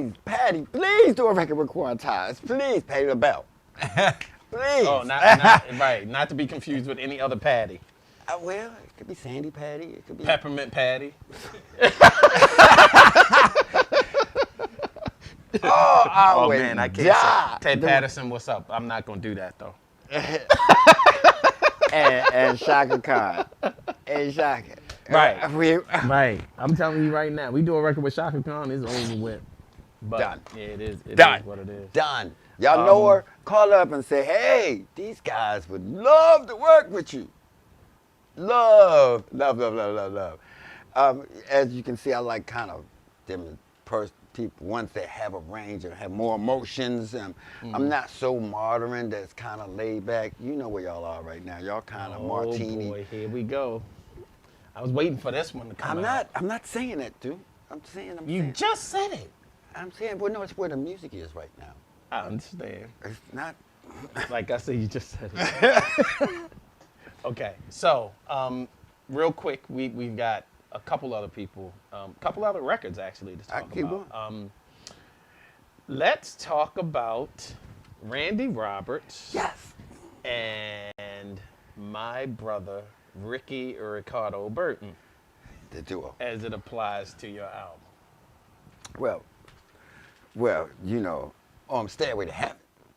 S5: do a record with Quantize. Please, Patty LaBelle. Please.
S4: Oh, not right. Not to be confused with any other Patty.
S5: Well, it could be Sandy Patty. It could be
S4: Peppermint Patty.
S5: Oh,
S4: man, I can't say. Ted Patterson, what's up? I'm not gonna do that though.
S5: and Shaka Khan. And Shaka.
S4: Right.
S5: We,
S4: Right. I'm telling you right now, we do a record with Shaka Khan, it's over with. But
S5: Done.
S4: Yeah, it is. It
S5: Done.
S4: is what it is.
S5: Done. Y'all know her? Call her up and say, hey, these guys would love to work with you. Love. As you can see, I like kind of them people, ones that have a range and have more emotions. I'm not so modern that's kind of laid back. You know where y'all are right now. Y'all kind of martini.
S4: Oh boy, here we go. I was waiting for this one to come out.
S5: I'm not saying that, dude. I'm saying.
S4: You just said it.
S5: I'm saying, well, no, it's where the music is right now.
S4: I understand.
S5: It's not.
S4: Like I said, you just said it. Okay, so real quick, we've got a couple other people, a couple other records actually to talk
S5: keep
S4: about.
S5: going.
S4: Let's talk about Randy Roberts.
S5: Yes.
S4: And my brother Ricky Ricardo Burton,
S5: The duo.
S4: as it applies to your album.
S5: Well, you know, on Stairway to Heaven,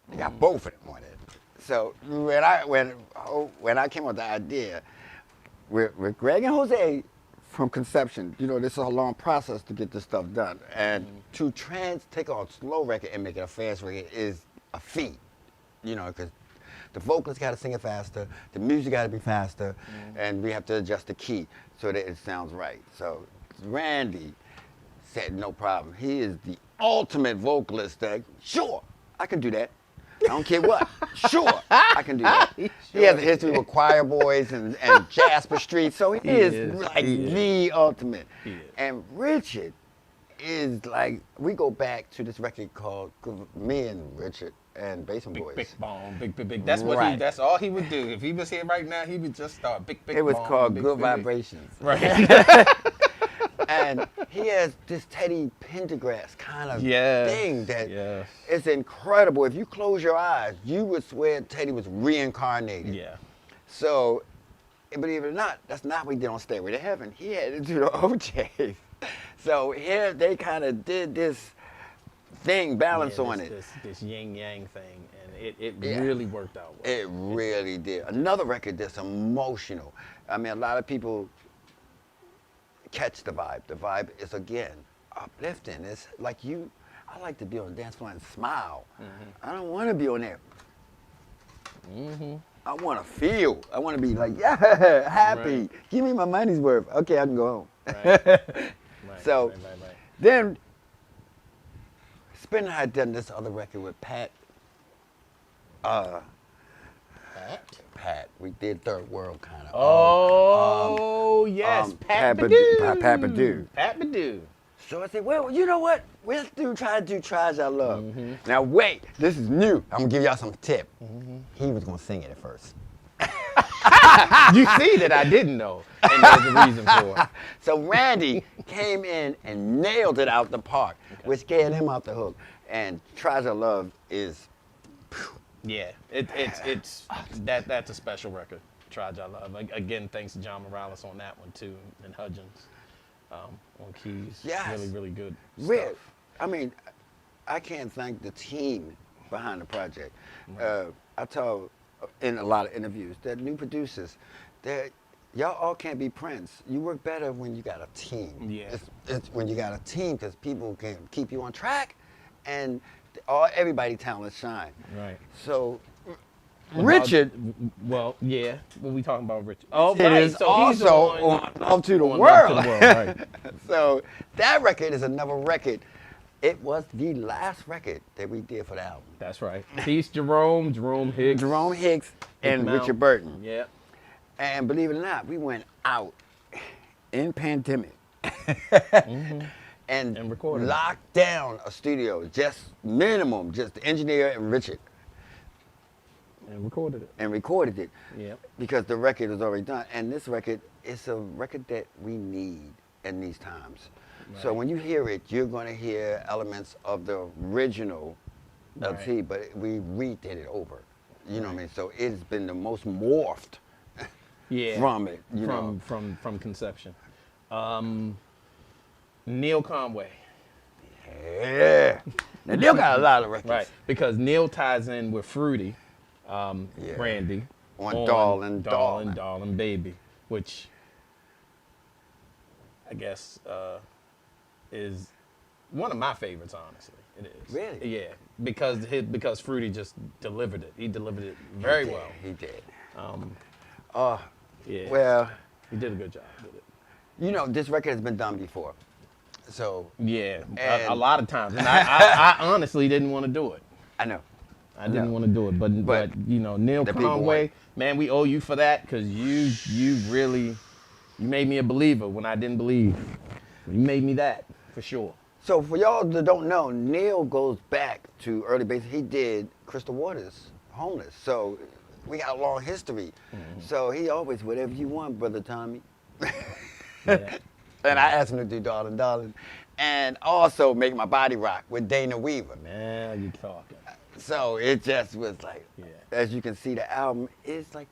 S5: they got both of them on it. So when I came up with the idea with Greg and Jose from conception, you know, this is a long process to get this stuff done, and to take a slow record and make it a fast record is a feat, you know, because the vocalists got to sing it faster, the music got to be faster, and we have to adjust the key so that it sounds right. So Randy said no problem. He is the ultimate vocalist. That sure I can do that. I don't care what. Sure, I can do that. He has a history with Choir Boys and Jasper Street, so he is the ultimate. And Richard is like, we go back to this record called me and Richard and Basin Boys.
S4: Big Bone, big. That's what
S5: Right.
S4: that's all he would do. If he was here right now, he would just start big.
S5: It was
S4: bone,
S5: called
S4: big,
S5: Good
S4: big, big.
S5: Vibrations.
S4: Right.
S5: And he has this Teddy Pendergrass kind of
S4: Yes,
S5: thing that
S4: yes.
S5: it's incredible. If you close your eyes, you would swear Teddy was reincarnated.
S4: Yeah.
S5: So, believe it or not, that's not what he did on Stairway to Heaven. He had to do the OJs. So here they kind of did this thing, balance on it.
S4: This yin yang thing, and it really worked out well.
S5: It really did. Another record that's emotional. I mean, a lot of people catch the vibe. The vibe is, again, uplifting. It's like I like to be on the dance floor and smile. I don't want to be on there. I want to feel. I want to be like, yeah, happy.
S4: Right.
S5: Give me my money's worth. Okay, I can go home.
S4: Right.
S5: So
S4: right.
S5: then, Spin had done this other record with Pat. Pat. We did Third World kind of.
S4: Oh yes, Pat Badoo.
S5: Pat Badoo.
S4: Pat Badoo.
S5: So I said, well, you know what? Let's try to do Tries I Love. Now wait, this is new. I'm gonna give y'all some tip. He was gonna sing it at first.
S4: You see that I didn't know, and there's a reason for it.
S5: So Randy came in and nailed it out the park, which gave him out the hook. And Treasure Love is,
S4: Yeah, it's that's a special record. Try I Love. Again, thanks to John Morales on that one too, and Hudgens on keys.
S5: Yes.
S4: Really, really good
S5: real.
S4: stuff.
S5: I mean, I can't thank the team behind the project. I told in a lot of interviews that new producers, that y'all all can't be Prince. You work better when you got a team.
S4: Yeah.
S5: It's when you got a team, because people can keep you on track, and everybody talent shine.
S4: Right.
S5: So
S4: About-
S5: Richard
S4: Well, yeah. What we talking about, Richard? Oh,
S5: it
S4: right.
S5: is
S4: So he's
S5: also on Love to the
S4: on
S5: World.
S4: Love to the World, right.
S5: So that record is another record. It was the last record that we did for the album.
S4: That's right. Keith Jerome Hicks.
S5: Jerome Hicks and
S4: Mount.
S5: Richard Burton.
S4: Yeah.
S5: And believe it or not, we went out in pandemic
S4: And recorded.
S5: locked down a studio, just minimum, just the engineer and Richard,
S4: And recorded it.
S5: and recorded it
S4: Yeah.
S5: because the record was already done. And this record is a record that we need in these times. So
S4: Right.
S5: when you hear it, you're going to hear elements of the original LT,
S4: Right.
S5: but we redid it over. You know what I mean? So it's been the most morphed
S4: Yeah.
S5: from it. You know?
S4: From conception. Neil Conway.
S5: Yeah. Now Neil got a lot of records.
S4: Right. Because Neil ties in with Fruity, Brandy.
S5: On Darling,
S4: Darling Baby, which I guess is one of my favorites, honestly. It is.
S5: Really?
S4: Yeah. Because Fruity just delivered it. He delivered it very well.
S5: He did.
S4: Yeah.
S5: Well,
S4: He did a good job with it.
S5: you know, this record has been done before. So,
S4: Yeah, a
S5: And-
S4: lot of times. And I honestly didn't want to do it.
S5: I know.
S4: I didn't
S5: No.
S4: want to do it, but you know, Neil
S5: the people
S4: Conway,
S5: want-
S4: man, we owe you for that, because you really made me a believer when I didn't believe. You made me that for sure.
S5: So for y'all that don't know, Neil goes back to early basic. He did Crystal Waters, Homeless. So we got a long history. So he always, whatever you want, Brother Thommy.
S4: Yeah.
S5: And I asked him to do Darling, Darling. And also Make My Body Rock with Dana Weaver.
S4: Man, you talking?
S5: So it just was like,
S4: Yeah.
S5: as you can see, the album is like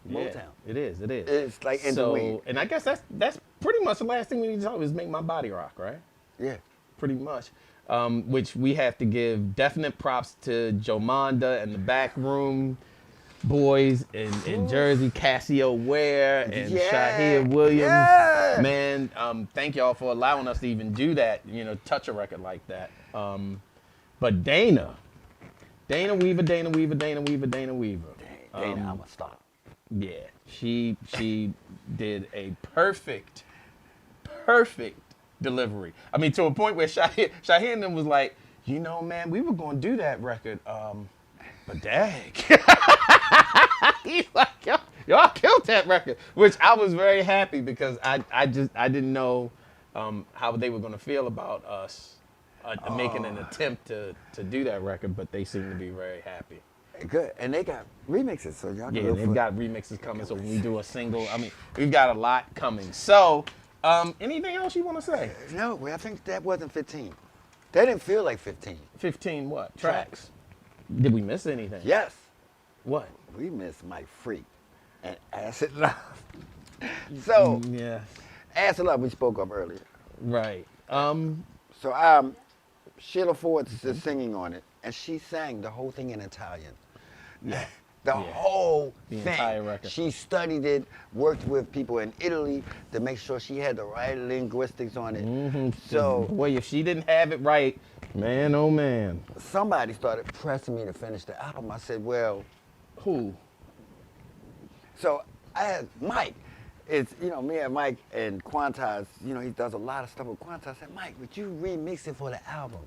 S5: Motown.
S4: Yeah, it is.
S5: It's like in the
S4: so,
S5: weed.
S4: and I guess that's pretty much the last thing we need to talk about is Make My Body Rock, right?
S5: Yeah.
S4: Pretty much. Which we have to give definite props to Jomonda and the Backroom Boys in Jersey, Cassio Ware and
S5: Yeah,
S4: Shahir Williams.
S5: yeah.
S4: Man, thank y'all for allowing us to even do that, you know, touch a record like that. But Dana Weaver.
S5: Dana, I'm a star.
S4: Yeah, she did a perfect delivery. I mean, to a point where Shahir and them was like, you know, man, we were gonna do that record, but dang. He's like, y'all killed that record, which I was very happy because I didn't know how they were gonna feel about us making an attempt to do that record, but they seem to be very happy.
S5: Good. And they got remixes, so y'all can
S4: Yeah,
S5: look
S4: they've
S5: for
S4: got remixes coming, so when we do a single, I mean, we've got a lot coming. So, anything else you want to say?
S5: No, I think that wasn't 15. That didn't feel like 15.
S4: 15 what? Tracks. Did we miss anything?
S5: Yes.
S4: What?
S5: We missed Mike Freak and Acid Love. So,
S4: Yeah.
S5: Acid Love we spoke of earlier.
S4: Right.
S5: So Sheila Ford's is singing on it, and she sang the whole thing in Italian.
S4: Yeah.
S5: The whole
S4: The
S5: thing.
S4: entire record.
S5: She studied it, worked with people in Italy to make sure she had the right linguistics on it. So
S4: Boy, if she didn't have it right, man, oh man.
S5: somebody started pressing me to finish the album. I said, well,
S4: Who?
S5: so I had Mike. It's, you know, me and Mike and Quantize, you know, he does a lot of stuff with Quantize. I said, Mike, would you remix it for the album?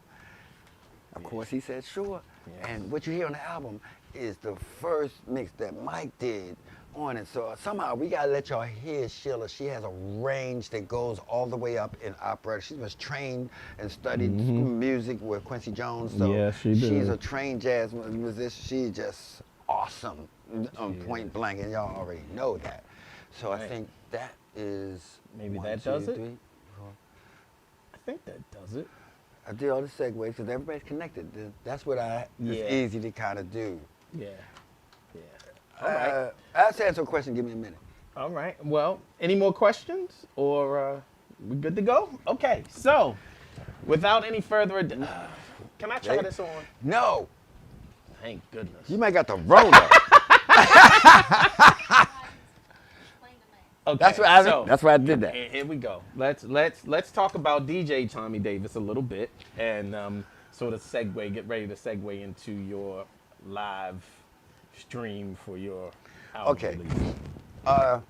S5: Of course, he said, sure.
S4: Yeah.
S5: And what you hear on the album is the first mix that Mike did on it. So somehow we gotta let y'all hear Sheila. She has a range that goes all the way up in opera. She was trained and studied music with Quincy Jones. So
S4: Yeah, she did.
S5: she's a trained jazz musician. She's just awesome. point blank, and y'all already know that. So I
S4: Right.
S5: think that is
S4: Maybe
S5: one,
S4: that
S5: two,
S4: does it?
S5: 3, 4.
S4: I think that does it.
S5: I did all the segues because everybody's connected. That's what
S4: Yeah.
S5: it's easy to kind of do.
S4: Yeah. Yeah. All right.
S5: I'll answer a question. Give me a minute.
S4: All right. Well, any more questions, or we good to go? Okay. So, without any further ado, can I try
S5: They-
S4: this on?
S5: No,
S4: Thank goodness.
S5: you might got the Rona.
S4: Okay.
S5: That's why I did that.
S4: Here we go. Let's talk about DJ Thommy Davis a little bit, and sort of get ready to segue into your live stream for your album
S5: Okay.
S4: release.
S5: I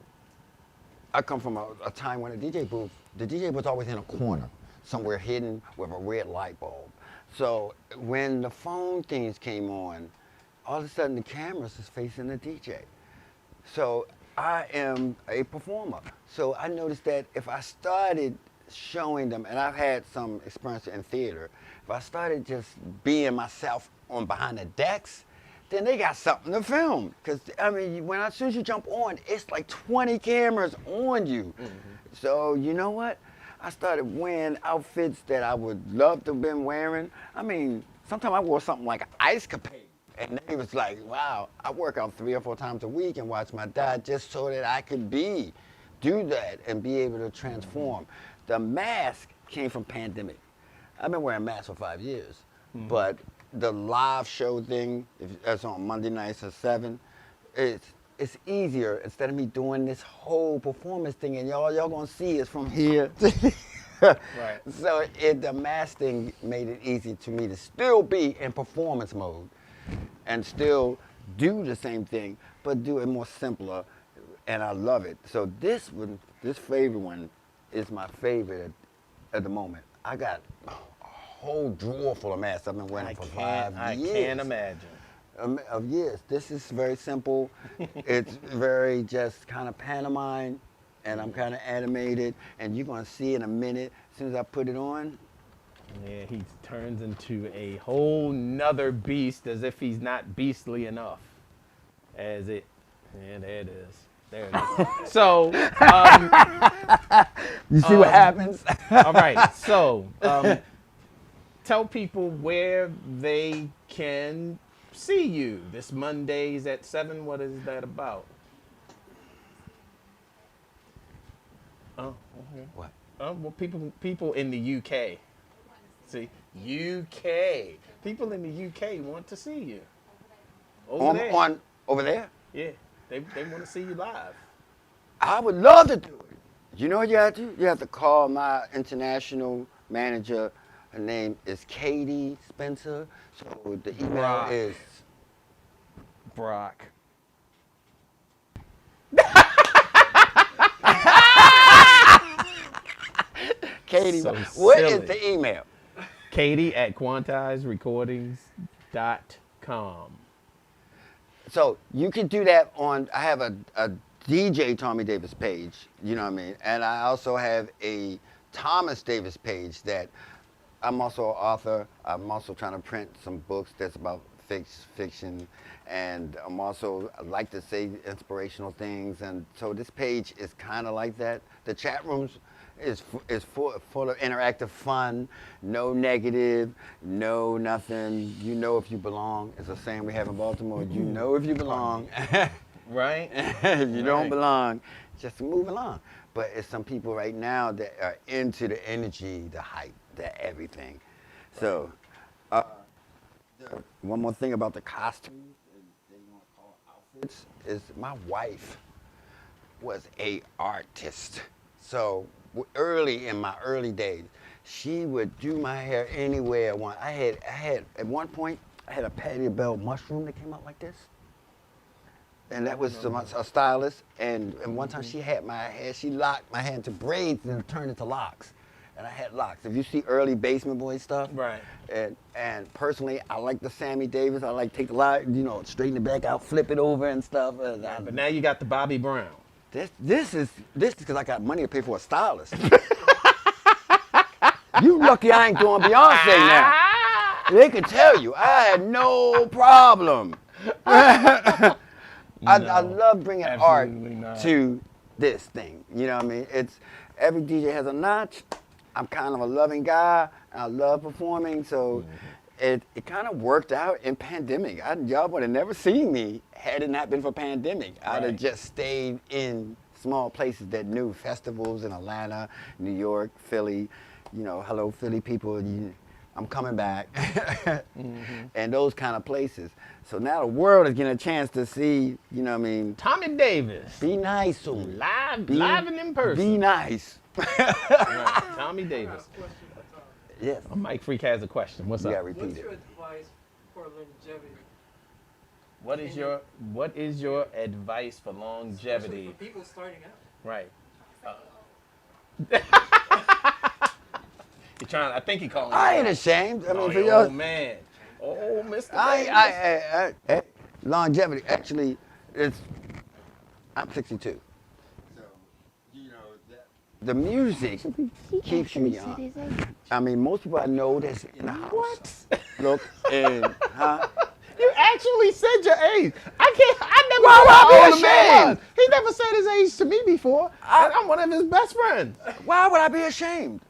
S5: come from a time when the DJ was always in a corner, somewhere hidden with a red light bulb. So when the phone things came on, all of a sudden the cameras is facing the DJ. So I am a performer. So I noticed that if I started showing them, and I've had some experience in theater, if I started just being myself on behind the decks, then they got something to film. Because, I mean, as soon as you jump on, it's like 20 cameras on you. Mm-hmm. So, you know what? I started wearing outfits that I would love to have been wearing. I mean, sometimes I wore something like an ice capade. And they was like, wow, I work out 3 or 4 times a week and watch my diet just so that I could do that and be able to transform. The mask came from pandemic. I've been wearing masks for 5 years, but the live show thing, that's on Monday nights at 7, it's easier instead of me doing this whole performance thing and y'all gonna see is from here.
S4: Right.
S5: So the mask thing made it easy to me to still be in performance mode and still do the same thing, but do it more simpler, and I love it. So this favorite one is my favorite at the moment. I got a whole drawer full of masks. I've been wearing them for 5 years.
S4: I can't imagine.
S5: Of years. This is very simple. It's very just kind of pantomime, and I'm kind of animated, and you're gonna see in a minute, as soon as I put it on.
S4: Yeah, he turns into a whole nother beast as if he's not beastly enough. Yeah, there it is. There it is. So,
S5: You see what happens?
S4: all right. So, tell people where they can see you this Mondays at 7. What is that about? Oh, okay.
S5: What?
S4: Well, people in the UK. See, UK. People in the UK want to see you. Over there.
S5: Over there?
S4: Yeah, they want to see you live.
S5: I would love to do it. You know what you have to do? You have to call my international manager. Her name is Katie Spencer. So the email
S4: Brock.
S5: is
S4: Brock.
S5: Katie.
S4: So
S5: What is
S4: silly.
S5: the email?
S4: Katie at quantizerecordings.com.
S5: So you can do that on, I have a DJ Thommy Davis page, you know what I mean? And I also have a Thomas Davis page that I'm also an author. I'm also trying to print some books that's about fiction. And I like to say inspirational things. And so this page is kind of like that. The chat rooms is full of interactive fun, no negative, no nothing. You know if you belong. It's a saying we have in Baltimore. You know if you belong.
S4: Right?
S5: If you don't
S4: Right.
S5: belong, just move along. But it's some people right now that are into the energy, the hype, the everything. So, one more thing about the costumes, they want to call outfits, is my wife was a artist. So early in my early days, she would do my hair anywhere I want. I had at one point I had a Patty Bell mushroom that came out like this. And that was a stylist. And one time she had my hair, she locked my hair into braids and turned into locks. And I had locks. If you see early Basement Boy stuff.
S4: Right.
S5: And personally, I like the Sammy Davis. I like take the lock, straighten it back out, flip it over and stuff.
S4: But now you got the Bobby Brown.
S5: This is because I got money to pay for a stylist. You lucky I ain't doing Beyonce now. They could tell you I had no problem. I
S4: No,
S5: love bringing
S4: absolutely
S5: art
S4: not.
S5: to this thing. You know what I mean? It's every DJ has a notch. I'm kind of a loving guy. I love performing, so it kind of worked out in pandemic. Y'all would have never seen me had it not been for pandemic. I'd have
S4: Right.
S5: just stayed in small places that knew festivals in Atlanta, New York, Philly. You know, hello Philly people. I'm coming back, and those kind of places. So now the world is getting a chance to see. You know what I mean?
S4: Tommy Davis,
S5: Be nice to
S4: live
S5: Be-
S4: and in person.
S5: Be nice.
S4: Right, Tommy Davis.
S5: Yes.
S4: Mike Freak has a question. What's
S5: You
S4: up?
S5: gotta repeat
S7: What's
S5: it.
S7: your advice for longevity?
S4: What is your advice for
S7: Especially
S4: longevity?
S7: for people starting out.
S4: Right. He trying. I think he calling. you
S5: I ain't
S4: out.
S5: ashamed. I mean,
S4: Oh,
S5: for
S4: you
S5: y'all,
S4: old man. Oh, Mr.
S5: I longevity. Actually, I'm 62. So, you know, the music keeps you young. I mean, most people I know that's in the house.
S4: What?
S5: Look, and
S4: You actually said your age. I never
S5: Why
S4: knew
S5: would I
S4: how
S5: be
S4: old a man
S5: ashamed?
S4: was. He never said his age to me before. And I'm one of his best friends.
S5: why would I be ashamed?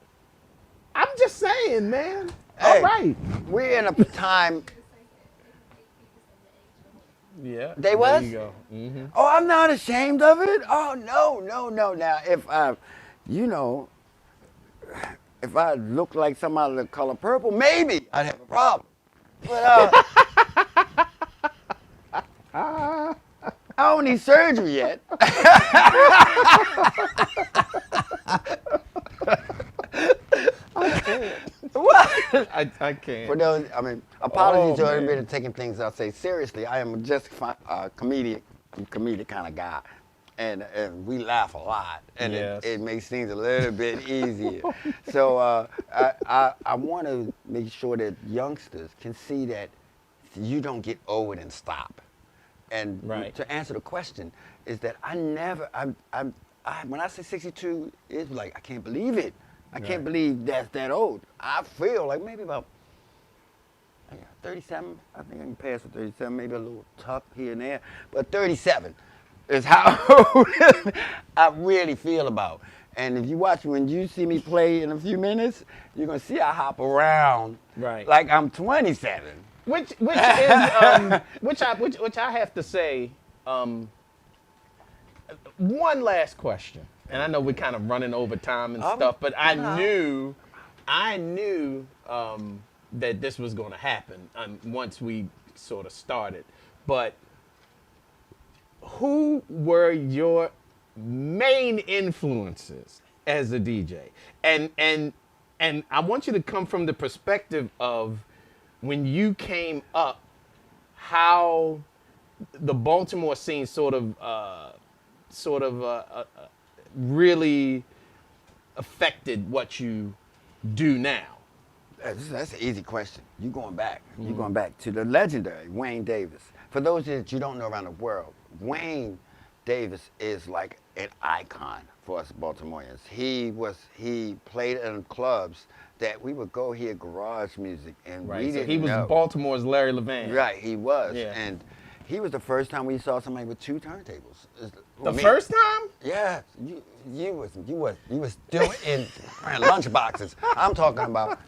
S4: I'm just saying, man.
S5: Hey.
S4: All right.
S5: We're in a time.
S4: Yeah.
S5: They
S4: there
S5: was?
S4: you go. Mm-hmm.
S5: Oh, I'm not ashamed of it. Oh no. Now, if if I look like somebody the color purple, maybe I'd have a problem. But I don't need surgery yet. What?
S4: I can't.
S5: For those, I mean, apologies
S4: Oh,
S5: to everybody
S4: man.
S5: taking things I say seriously. I am just a comedic kind of guy, and we laugh a lot, and
S4: Yes.
S5: it makes things a little bit easier. So I want to make sure that youngsters can see that you don't get old and stop. And
S4: Right.
S5: to answer the question is that when I say 62, it's like I can't believe it. I can't
S4: Right.
S5: believe that's that old. I feel like maybe about 37. I think I can pass for 37, maybe a little tuck here and there. But 37 is how old I really feel about. And if you watch, when you see me play in a few minutes, you're going to see I hop around
S4: Right.
S5: like I'm 27.
S4: Which is which I have to say. One last question, and I know we're kind of running over time and stuff, but I knew that this was going to happen once we sort of started. But who were your main influences as a DJ? And I want you to come from the perspective of when you came up, how the Baltimore scene sort of really affected what you do now.
S5: That's an easy question. You're going back. You're going back to the legendary Wayne Davis. For those that you don't know around the world, Wayne Davis is like an icon for us Baltimoreans. He played in clubs that we would go hear garage music, and we
S4: Right. So
S5: didn't
S4: he was
S5: know.
S4: Baltimore's Larry Levan.
S5: Right, he was.
S4: Yeah.
S5: And he was the first time we saw somebody with 2 turntables.
S4: The first time?
S5: Yeah, you was still in lunch boxes. I'm talking about.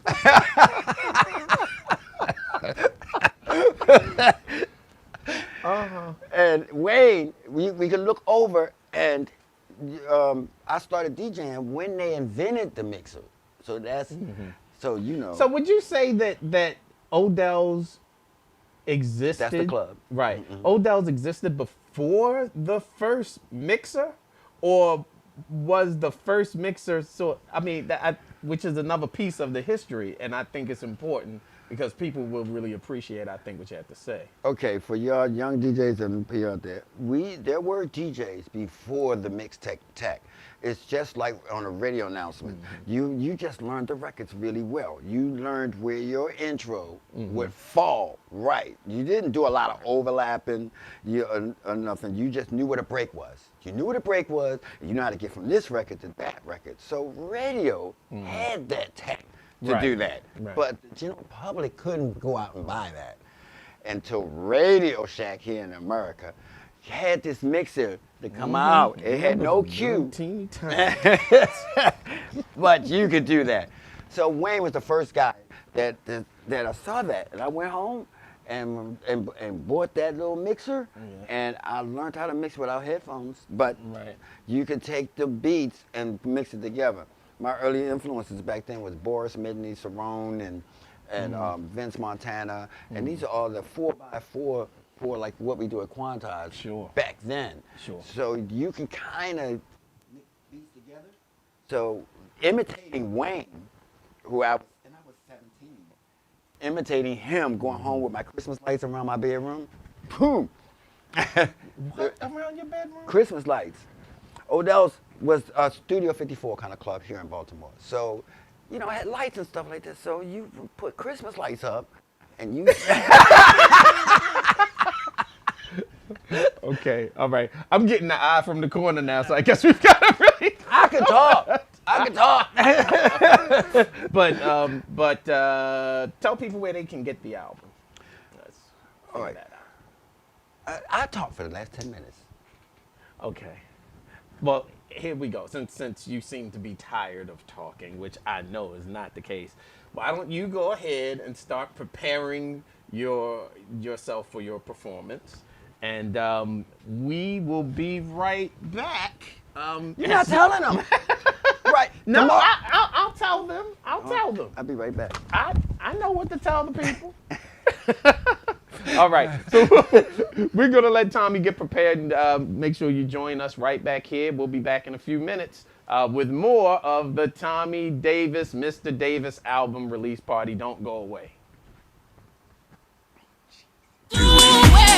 S5: And Wayne, we could look over, and I started DJing when they invented the mixer. So that's so you know.
S4: So would you say that Odell's existed?
S5: That's the club.
S4: Right. Odell's existed before the first mixer, or was the first mixer which is another piece of the history, and I think it's important because people will really appreciate, I think, what you have to say.
S5: Okay, for y'all young DJs and people out there, there were DJs before the mix tech. It's just like on a radio announcement. You just learned the records really well. You learned where your intro would fall right. You didn't do a lot of overlapping or nothing. You just knew what a break was. You knew what a break was, and you know how to get from this record to that record. So radio had that tech to do that.
S4: Right.
S5: But the general public couldn't go out and buy that until Radio Shack here in America had this mixer to come out. It had no cue.
S4: Teeny tiny.
S5: But you could do that. So Wayne was the first guy that I saw that, and I went home and bought that little mixer, and I learned how to mix without headphones. But you could take the beats and mix it together. My early influences back then was Boris Midney, Cerrone, and Vince Montana, and these are all the 4x4 for like what we do at Quantize back then. So you can kind of mix beats together. So imitating Wayne, and I was 17, imitating him, going home with my Christmas lights around my bedroom. Boom!
S4: What around your bedroom?
S5: Christmas lights. Odell's was a Studio 54 kind of club here in Baltimore. So, you know, I had lights and stuff like that. So you put Christmas lights up, and you.
S4: Okay, all right. I'm getting the eye from the corner now, so I guess we've got to really.
S5: I can talk.
S4: But tell people where they can get the album. Let's
S5: All right.
S4: that out.
S5: I talked for the last 10 minutes.
S4: Okay. Well, here we go. Since you seem to be tired of talking, which I know is not the case, why don't you go ahead and start preparing yourself for your performance, and we will be right back.
S5: You're not telling them. Right.
S4: No, I'll tell them. I'll tell them.
S5: I'll be right back.
S4: I know what to tell the people. All right, so we're gonna let Thommy get prepared and make sure you join us right back here. We'll be back in a few minutes with more of the Thommy Davis, Mr. Davis album release party. Don't go away.
S3: Do it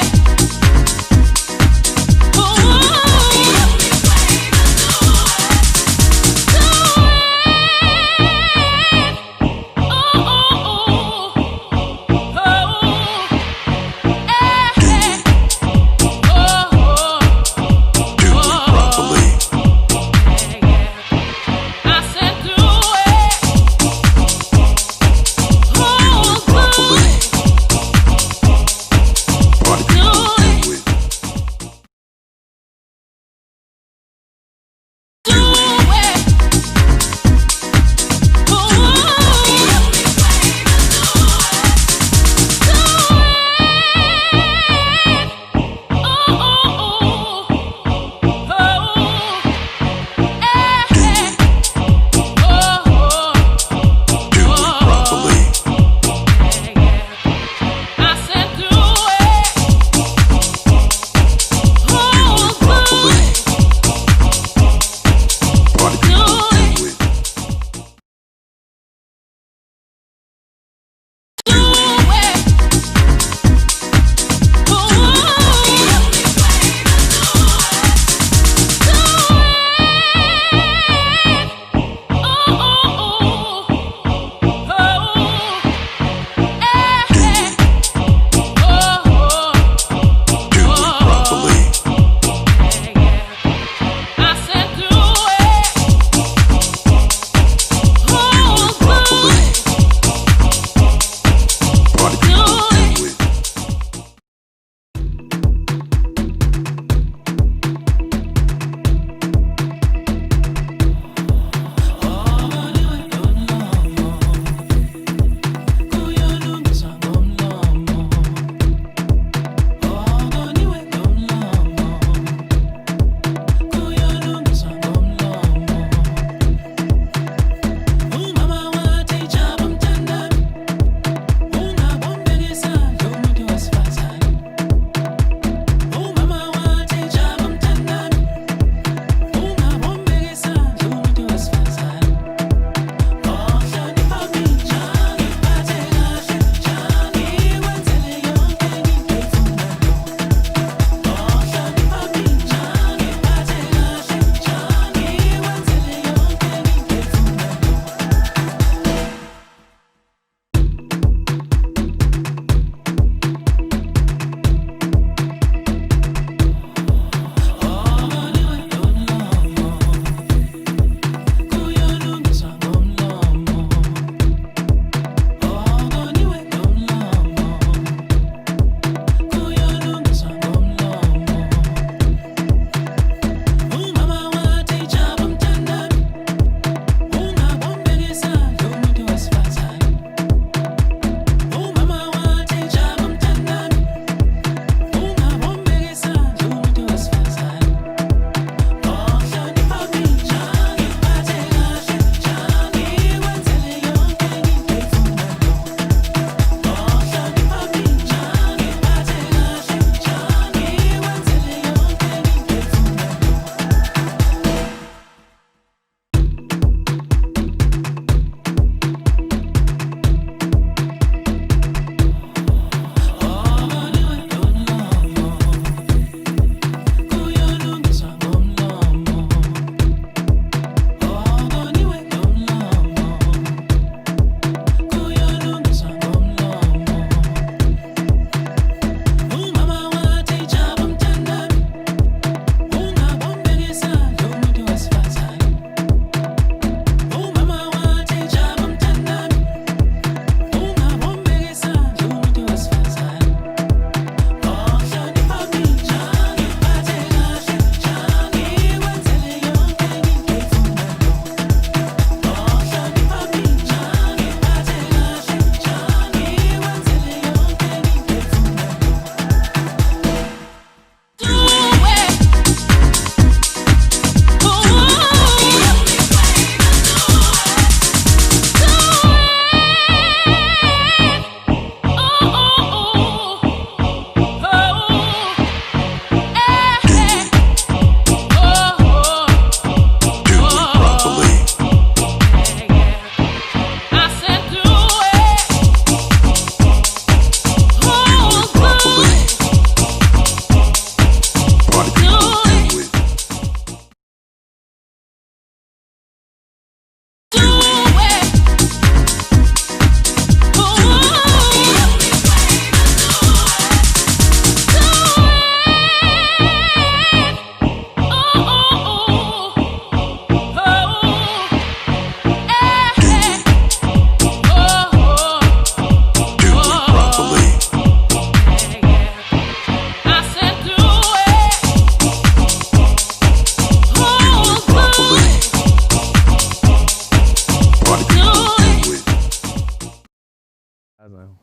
S4: well.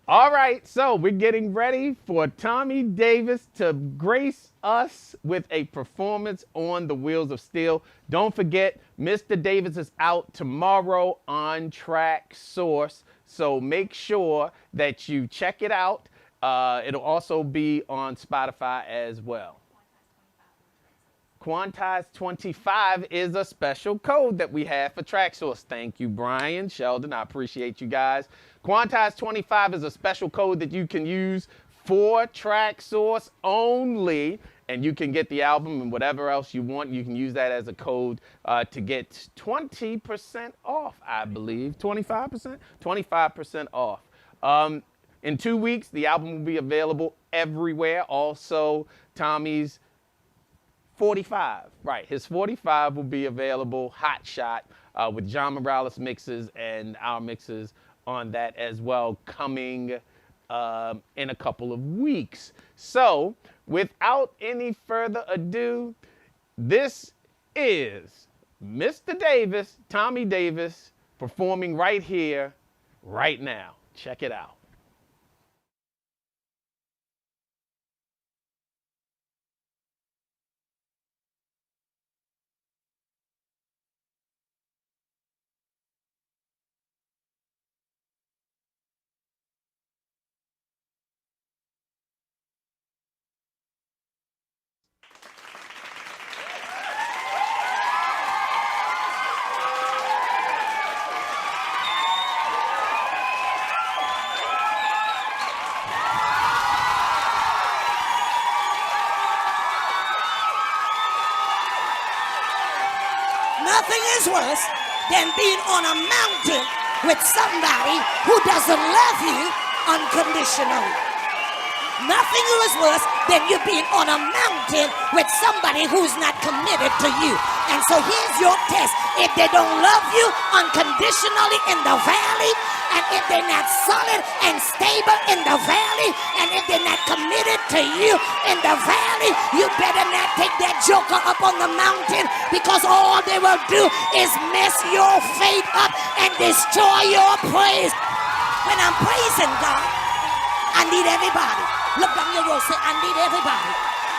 S4: All right, so we're getting ready for Thommy Davis to grace us with a performance on the Wheels of Steel. Don't forget, Mr. Davis is out tomorrow on Track Source, so make sure that you check it out. It'll also be on Spotify as well. Quantize 25 is a special code that we have for Track Source. Thank you, Brian, Sheldon. I appreciate you guys. Quantize 25 is a special code that you can use for Track Source only, and you can get the album and whatever else you want. You can use that as a code to get 20% off, I believe. 25%? 25% off. In 2 weeks, the album will be available everywhere. Also, Tommy's 45, right. His 45 will be available, Hot Shot, with John Morales mixes and our mixes on that as well, coming in a couple of weeks. So, without any further ado, this is Mr. Davis, Thommy Davis, performing right here, right now. Check it out.
S8: Nothing is worse than being on a mountain with somebody who doesn't love you unconditionally. Nothing is worse than you being on a mountain with somebody who's not committed to you. And so here's your test. If they don't love you unconditionally in the valley, and if they're not solid and stable in the valley, and if they're not committed to you in the valley, you better not take that joker up on the mountain, because all they will do is mess your faith up and destroy your praise. When I'm praising God, I need everybody. Look down your road, say, I need everybody.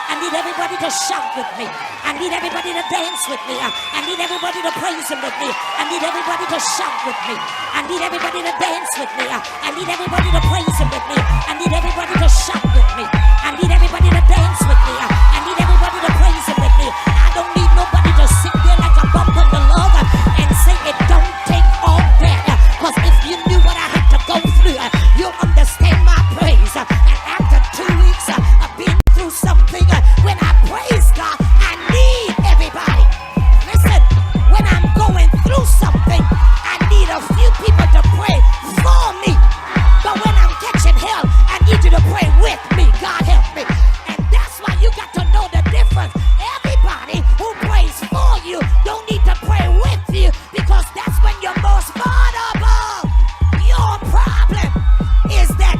S8: I need everybody to shout with me. I need everybody to dance with me. I need everybody to praise him with me. I need everybody to shout with me. I need everybody to dance with me. I need everybody to praise him with me. I need everybody to shout with me. I need everybody to dance with me. I need everybody to praise him with me. I don't need nobody to sit there like a bump on the log and say it don't take all that. Because if you knew what I had to go through, you'll understand my praise. And after 2 weeks of being through something, when I praise God, I need everybody. Listen, when I'm going through something, I need a few people to pray for me. But when I'm catching hell, I need you to pray with me. God help me. And that's why you got to know the difference. Everybody who prays for you don't need to pray with you, because that's when you're most vulnerable. Your problem is that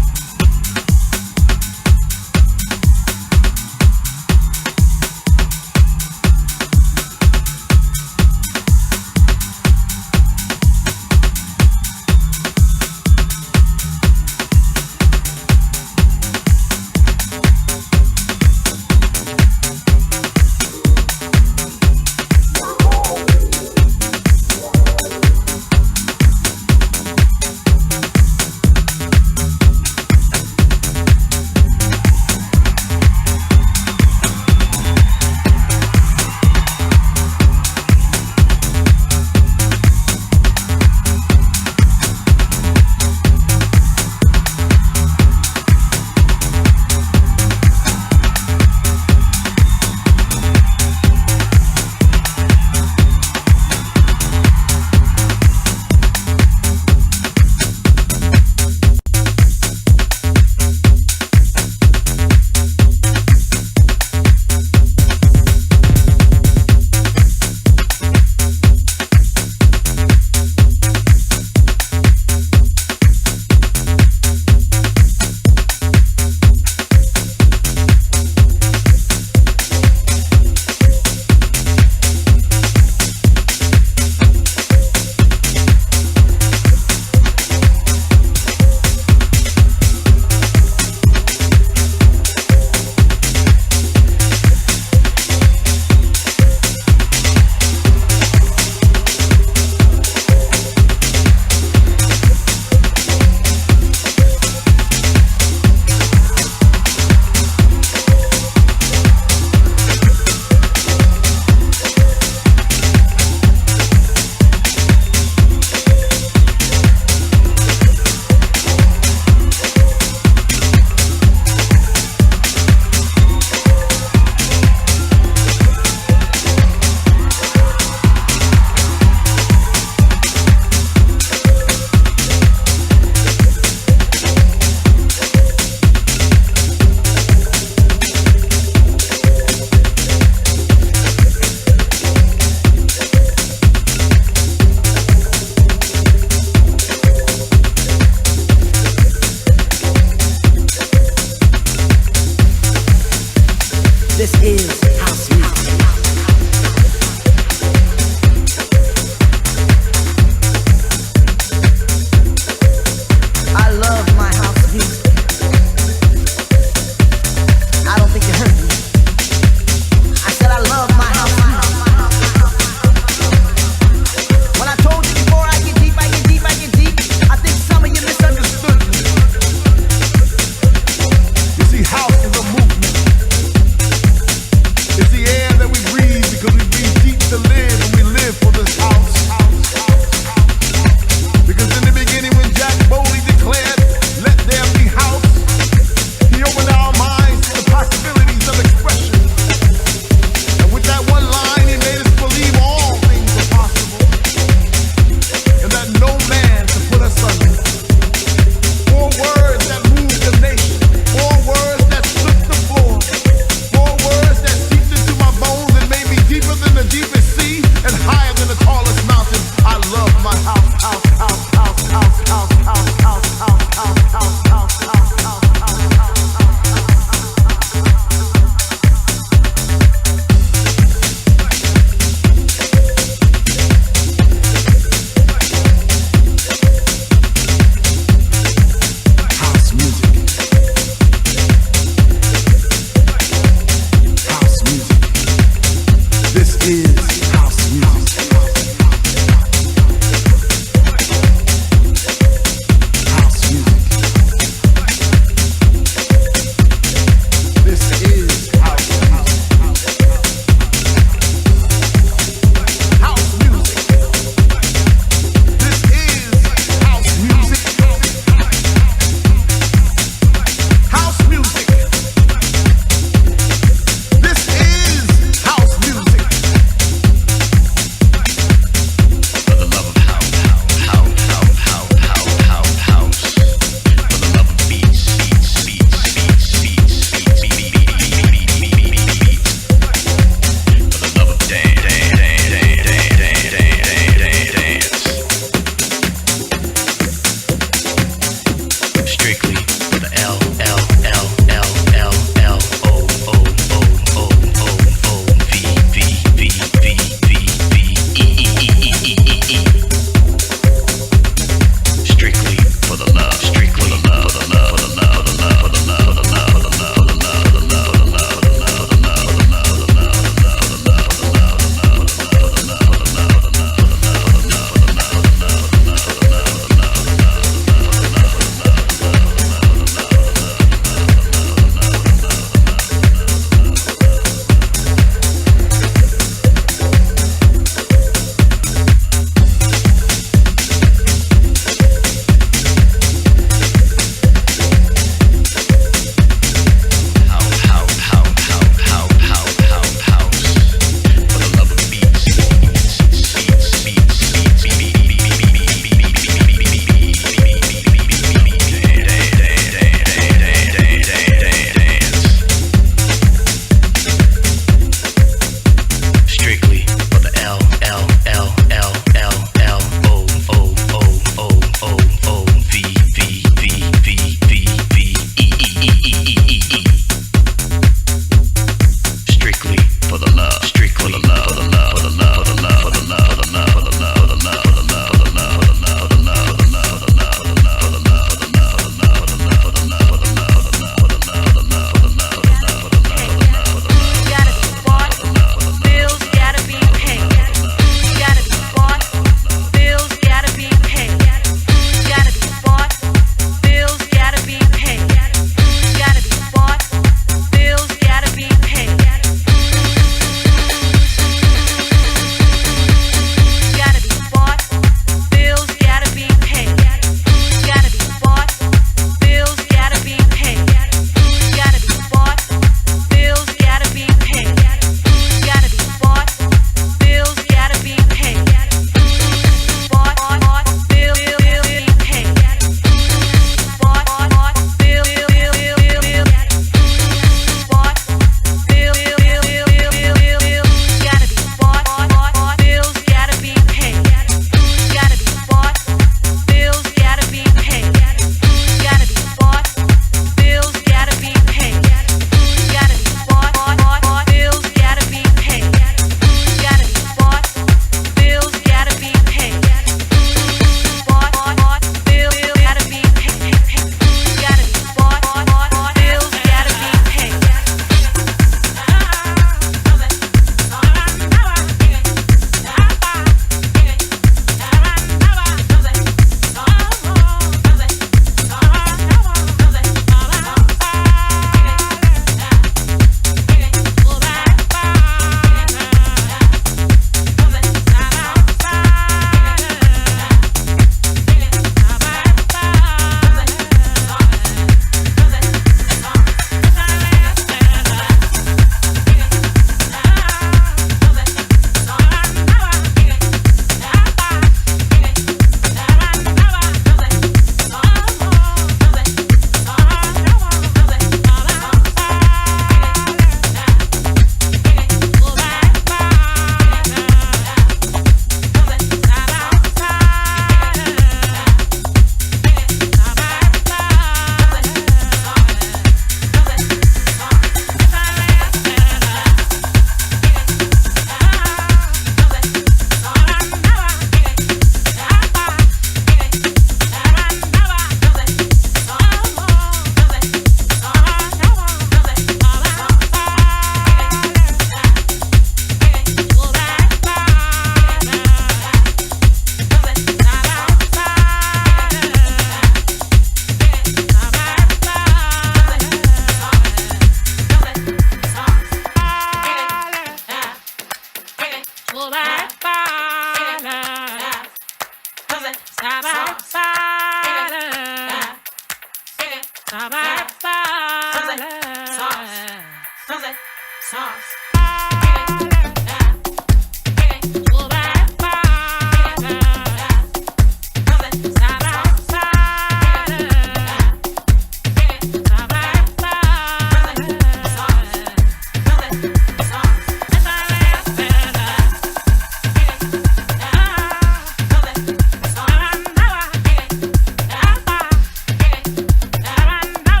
S9: Now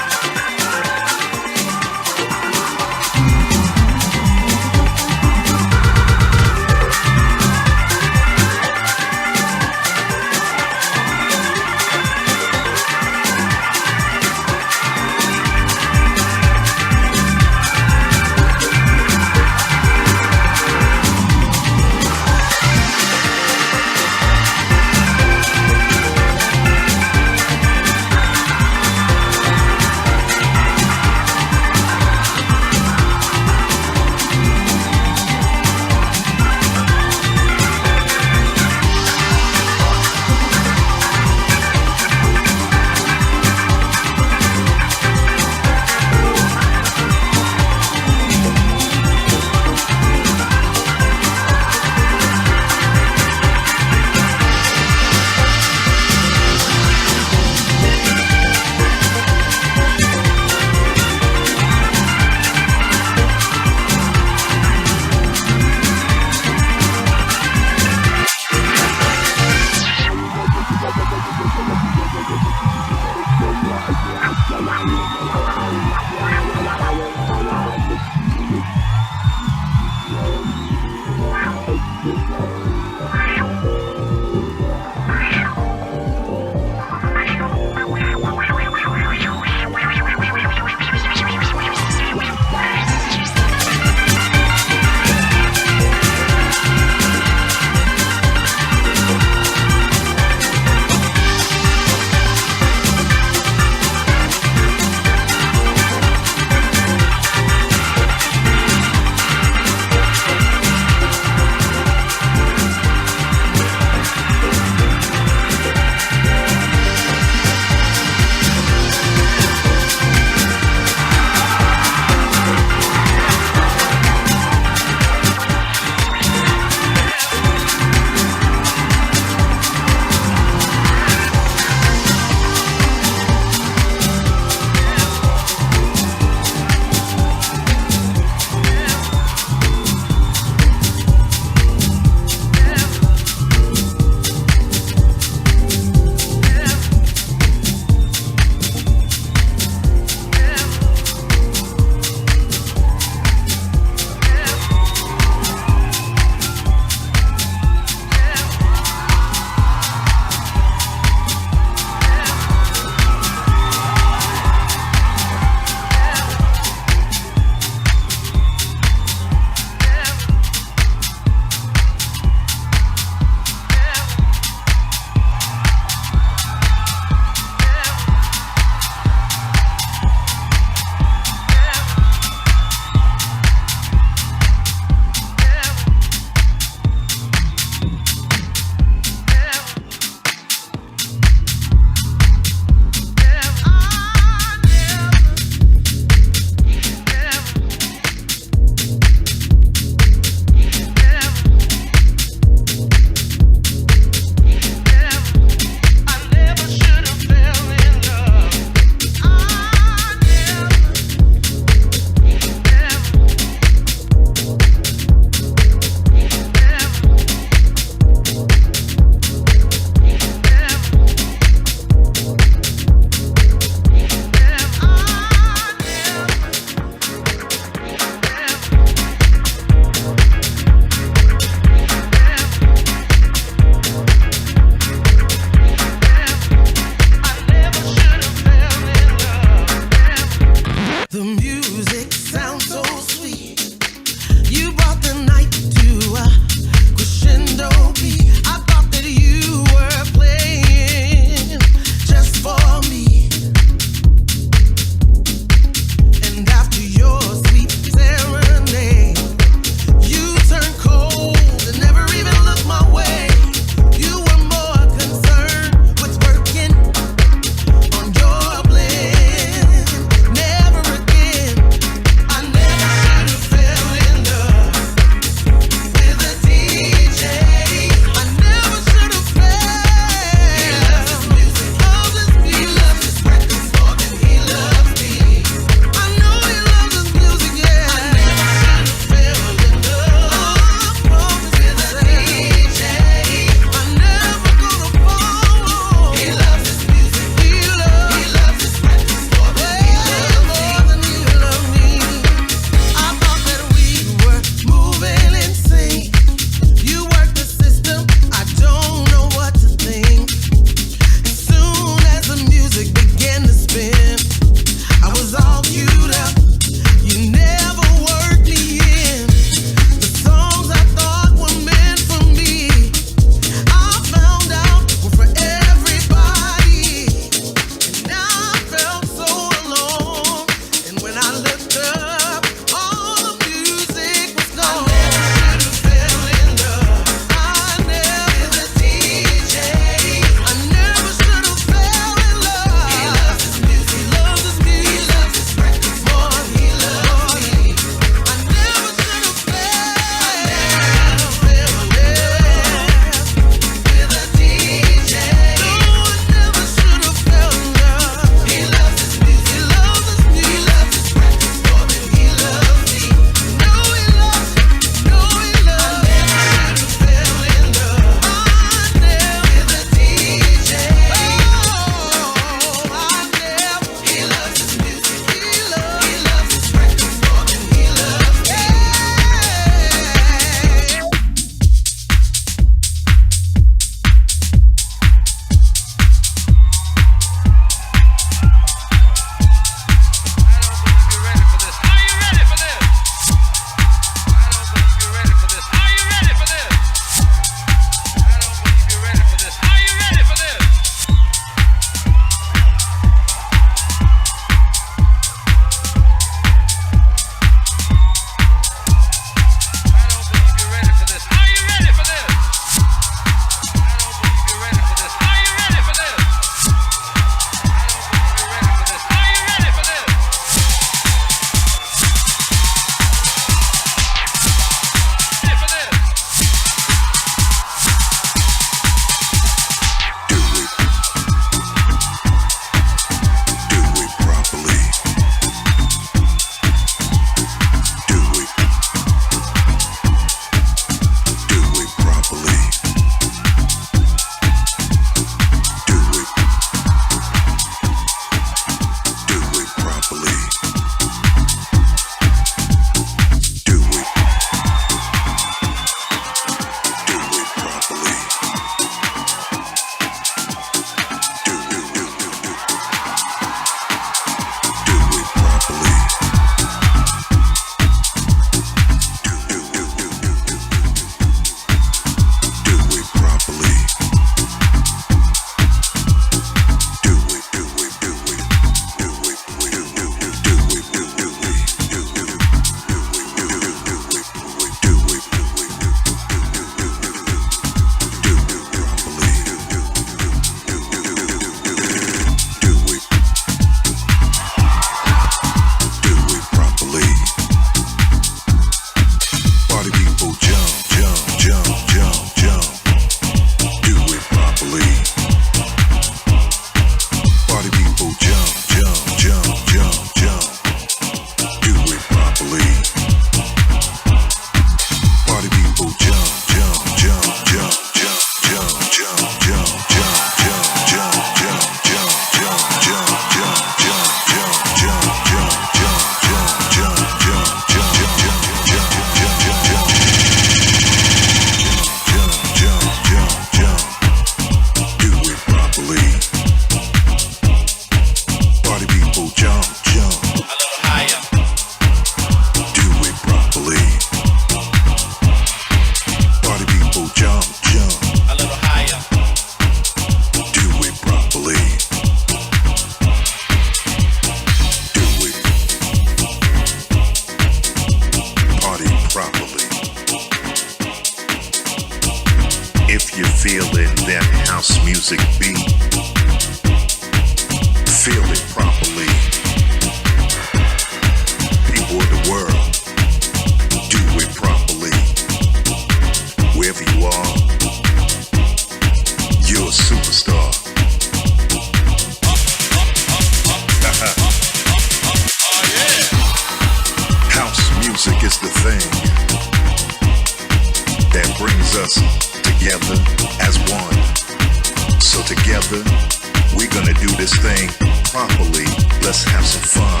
S3: We're gonna do this thing properly. Let's have some fun.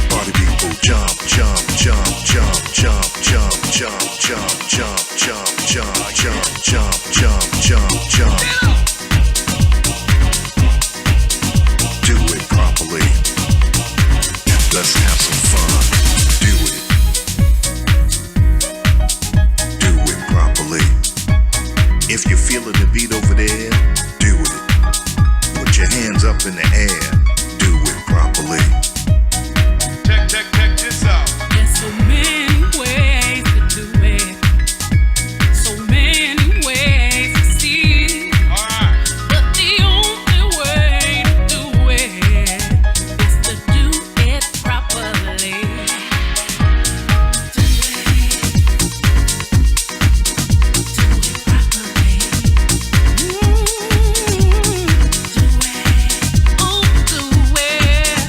S3: Party people, jump, jump, jump, jump, jump, jump, jump, jump, jump, jump, jump, jump, jump, jump, jump, jump. Do it properly. Let's have some fun. Do it. Do it properly. If you're feeling the beat over there, do it. Put your hands up in the air. Do it properly.
S2: Check this out.
S1: There's so many ways to do it. So many ways to see.
S2: Alright.
S1: But the only way to do it is to do it properly. Do it properly. Do it. Oh, do it.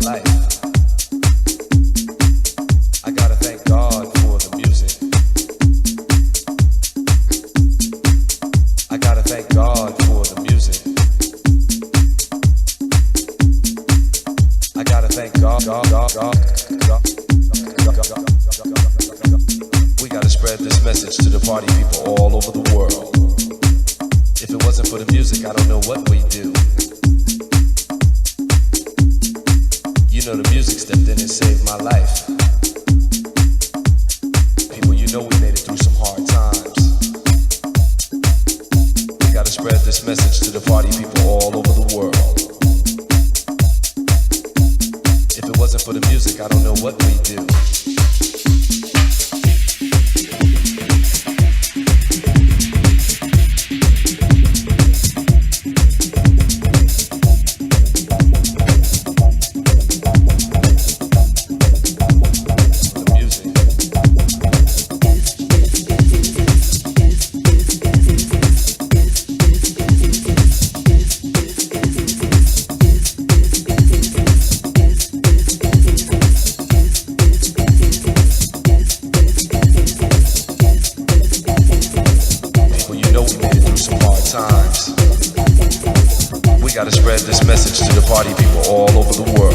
S9: life. I gotta thank God for the music. I gotta thank God for the music. I gotta thank God. We gotta spread this message to the party people all over the world. If it wasn't for the music, I don't know what we'd do. You know the music stepped in and saved my life. People, you know we made it through some hard times. We gotta spread this message to the party people all over the world. If it wasn't for the music, I don't know what we'd do. Gotta spread this message to the party people all over the world.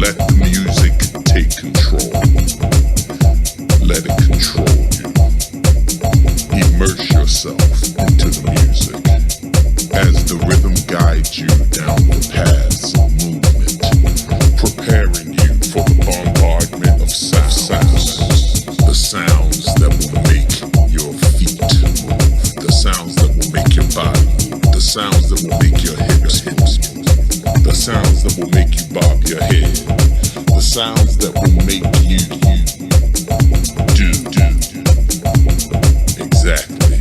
S2: Let the music down the paths of movement, preparing you for the bombardment of sounds. The sounds that will make your feet move, the sounds that will make your body move, the sounds that will make your hips move, the sounds that will make you bob your head, the sounds that will make you do exactly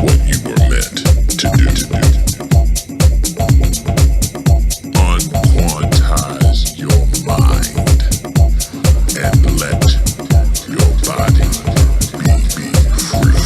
S2: what you were meant to do. Unquantize your mind and let your body be free.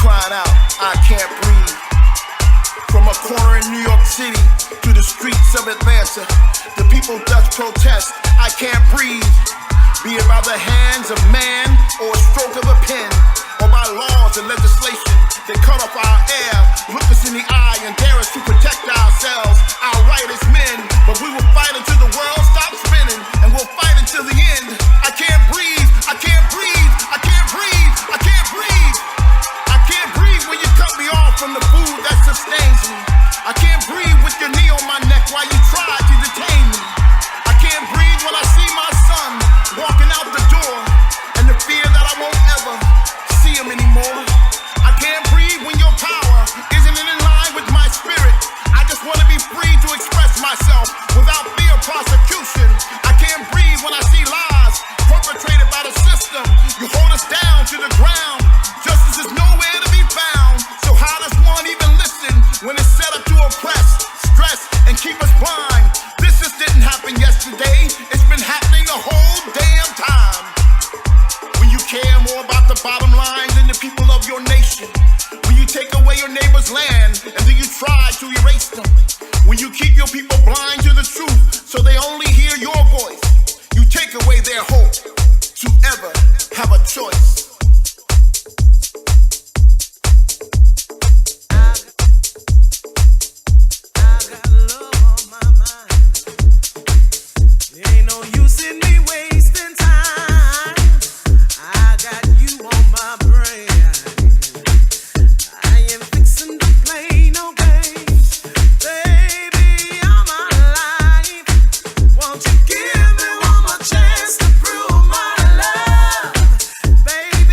S10: crying out, I can't breathe. From a corner in New York City to the streets of Atlanta, the people thus protest, I can't breathe. Be it by the hands of man or a stroke of a pen, or by laws and legislation that cut off our air, look us in the eye and dare us to protect ourselves, our right as men. But we will fight until the world stops spinning, and we'll fight until the end. I can't breathe, I can't breathe, I can't breathe, I can't breathe. I can't breathe when you cut me off from the food that sustains me. I can't breathe with your knee on my neck while you try to detain me. I can't breathe when I see my son walking out the door, and the fear that I won't ever see him anymore. I can't breathe when your power isn't in line with my spirit. I just want to be free to express myself without fear of prosecution. I can't breathe when I see lies perpetrated by the system. You hold us down to the ground. Justice is nowhere to be found. So how does one even listen when it's set up to oppress, stress, and keep us blind? This just didn't happen yesterday. It's been happening the whole damn time. When you care more about the bottom line than the people of your nation. When you take away your neighbor's land and then you try to erase them. When you keep your people blind to the truth so they only hear your voice. You take away their hope to ever have a choice.
S11: Ain't no use in me wasting time. I got you on my brain. I ain't fixing to play no games. Baby, I'm alive. Won't you give me one more chance to prove my love? Baby,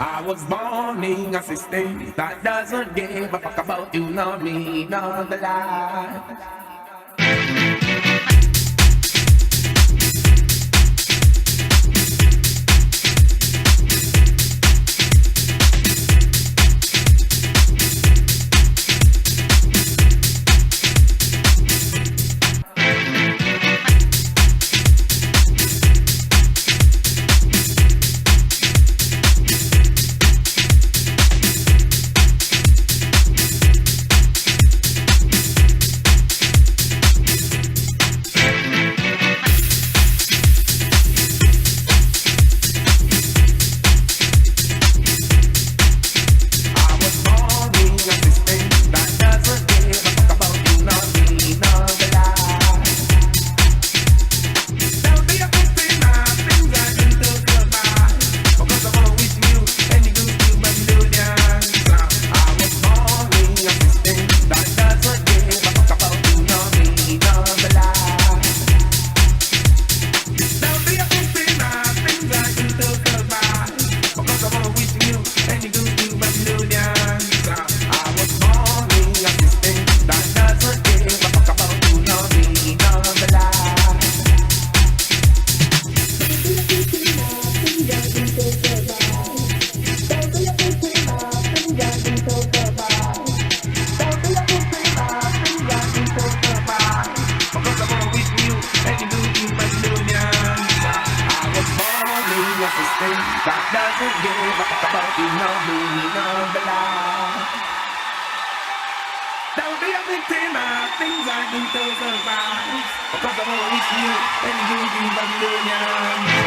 S11: I was born in a system that doesn't give a fuck about you, nor me, nor the life. that doesn't give a fuck about you, nor me, nor the life. Don't be a victim of things I do to survive, because I'm always you and you, but millions.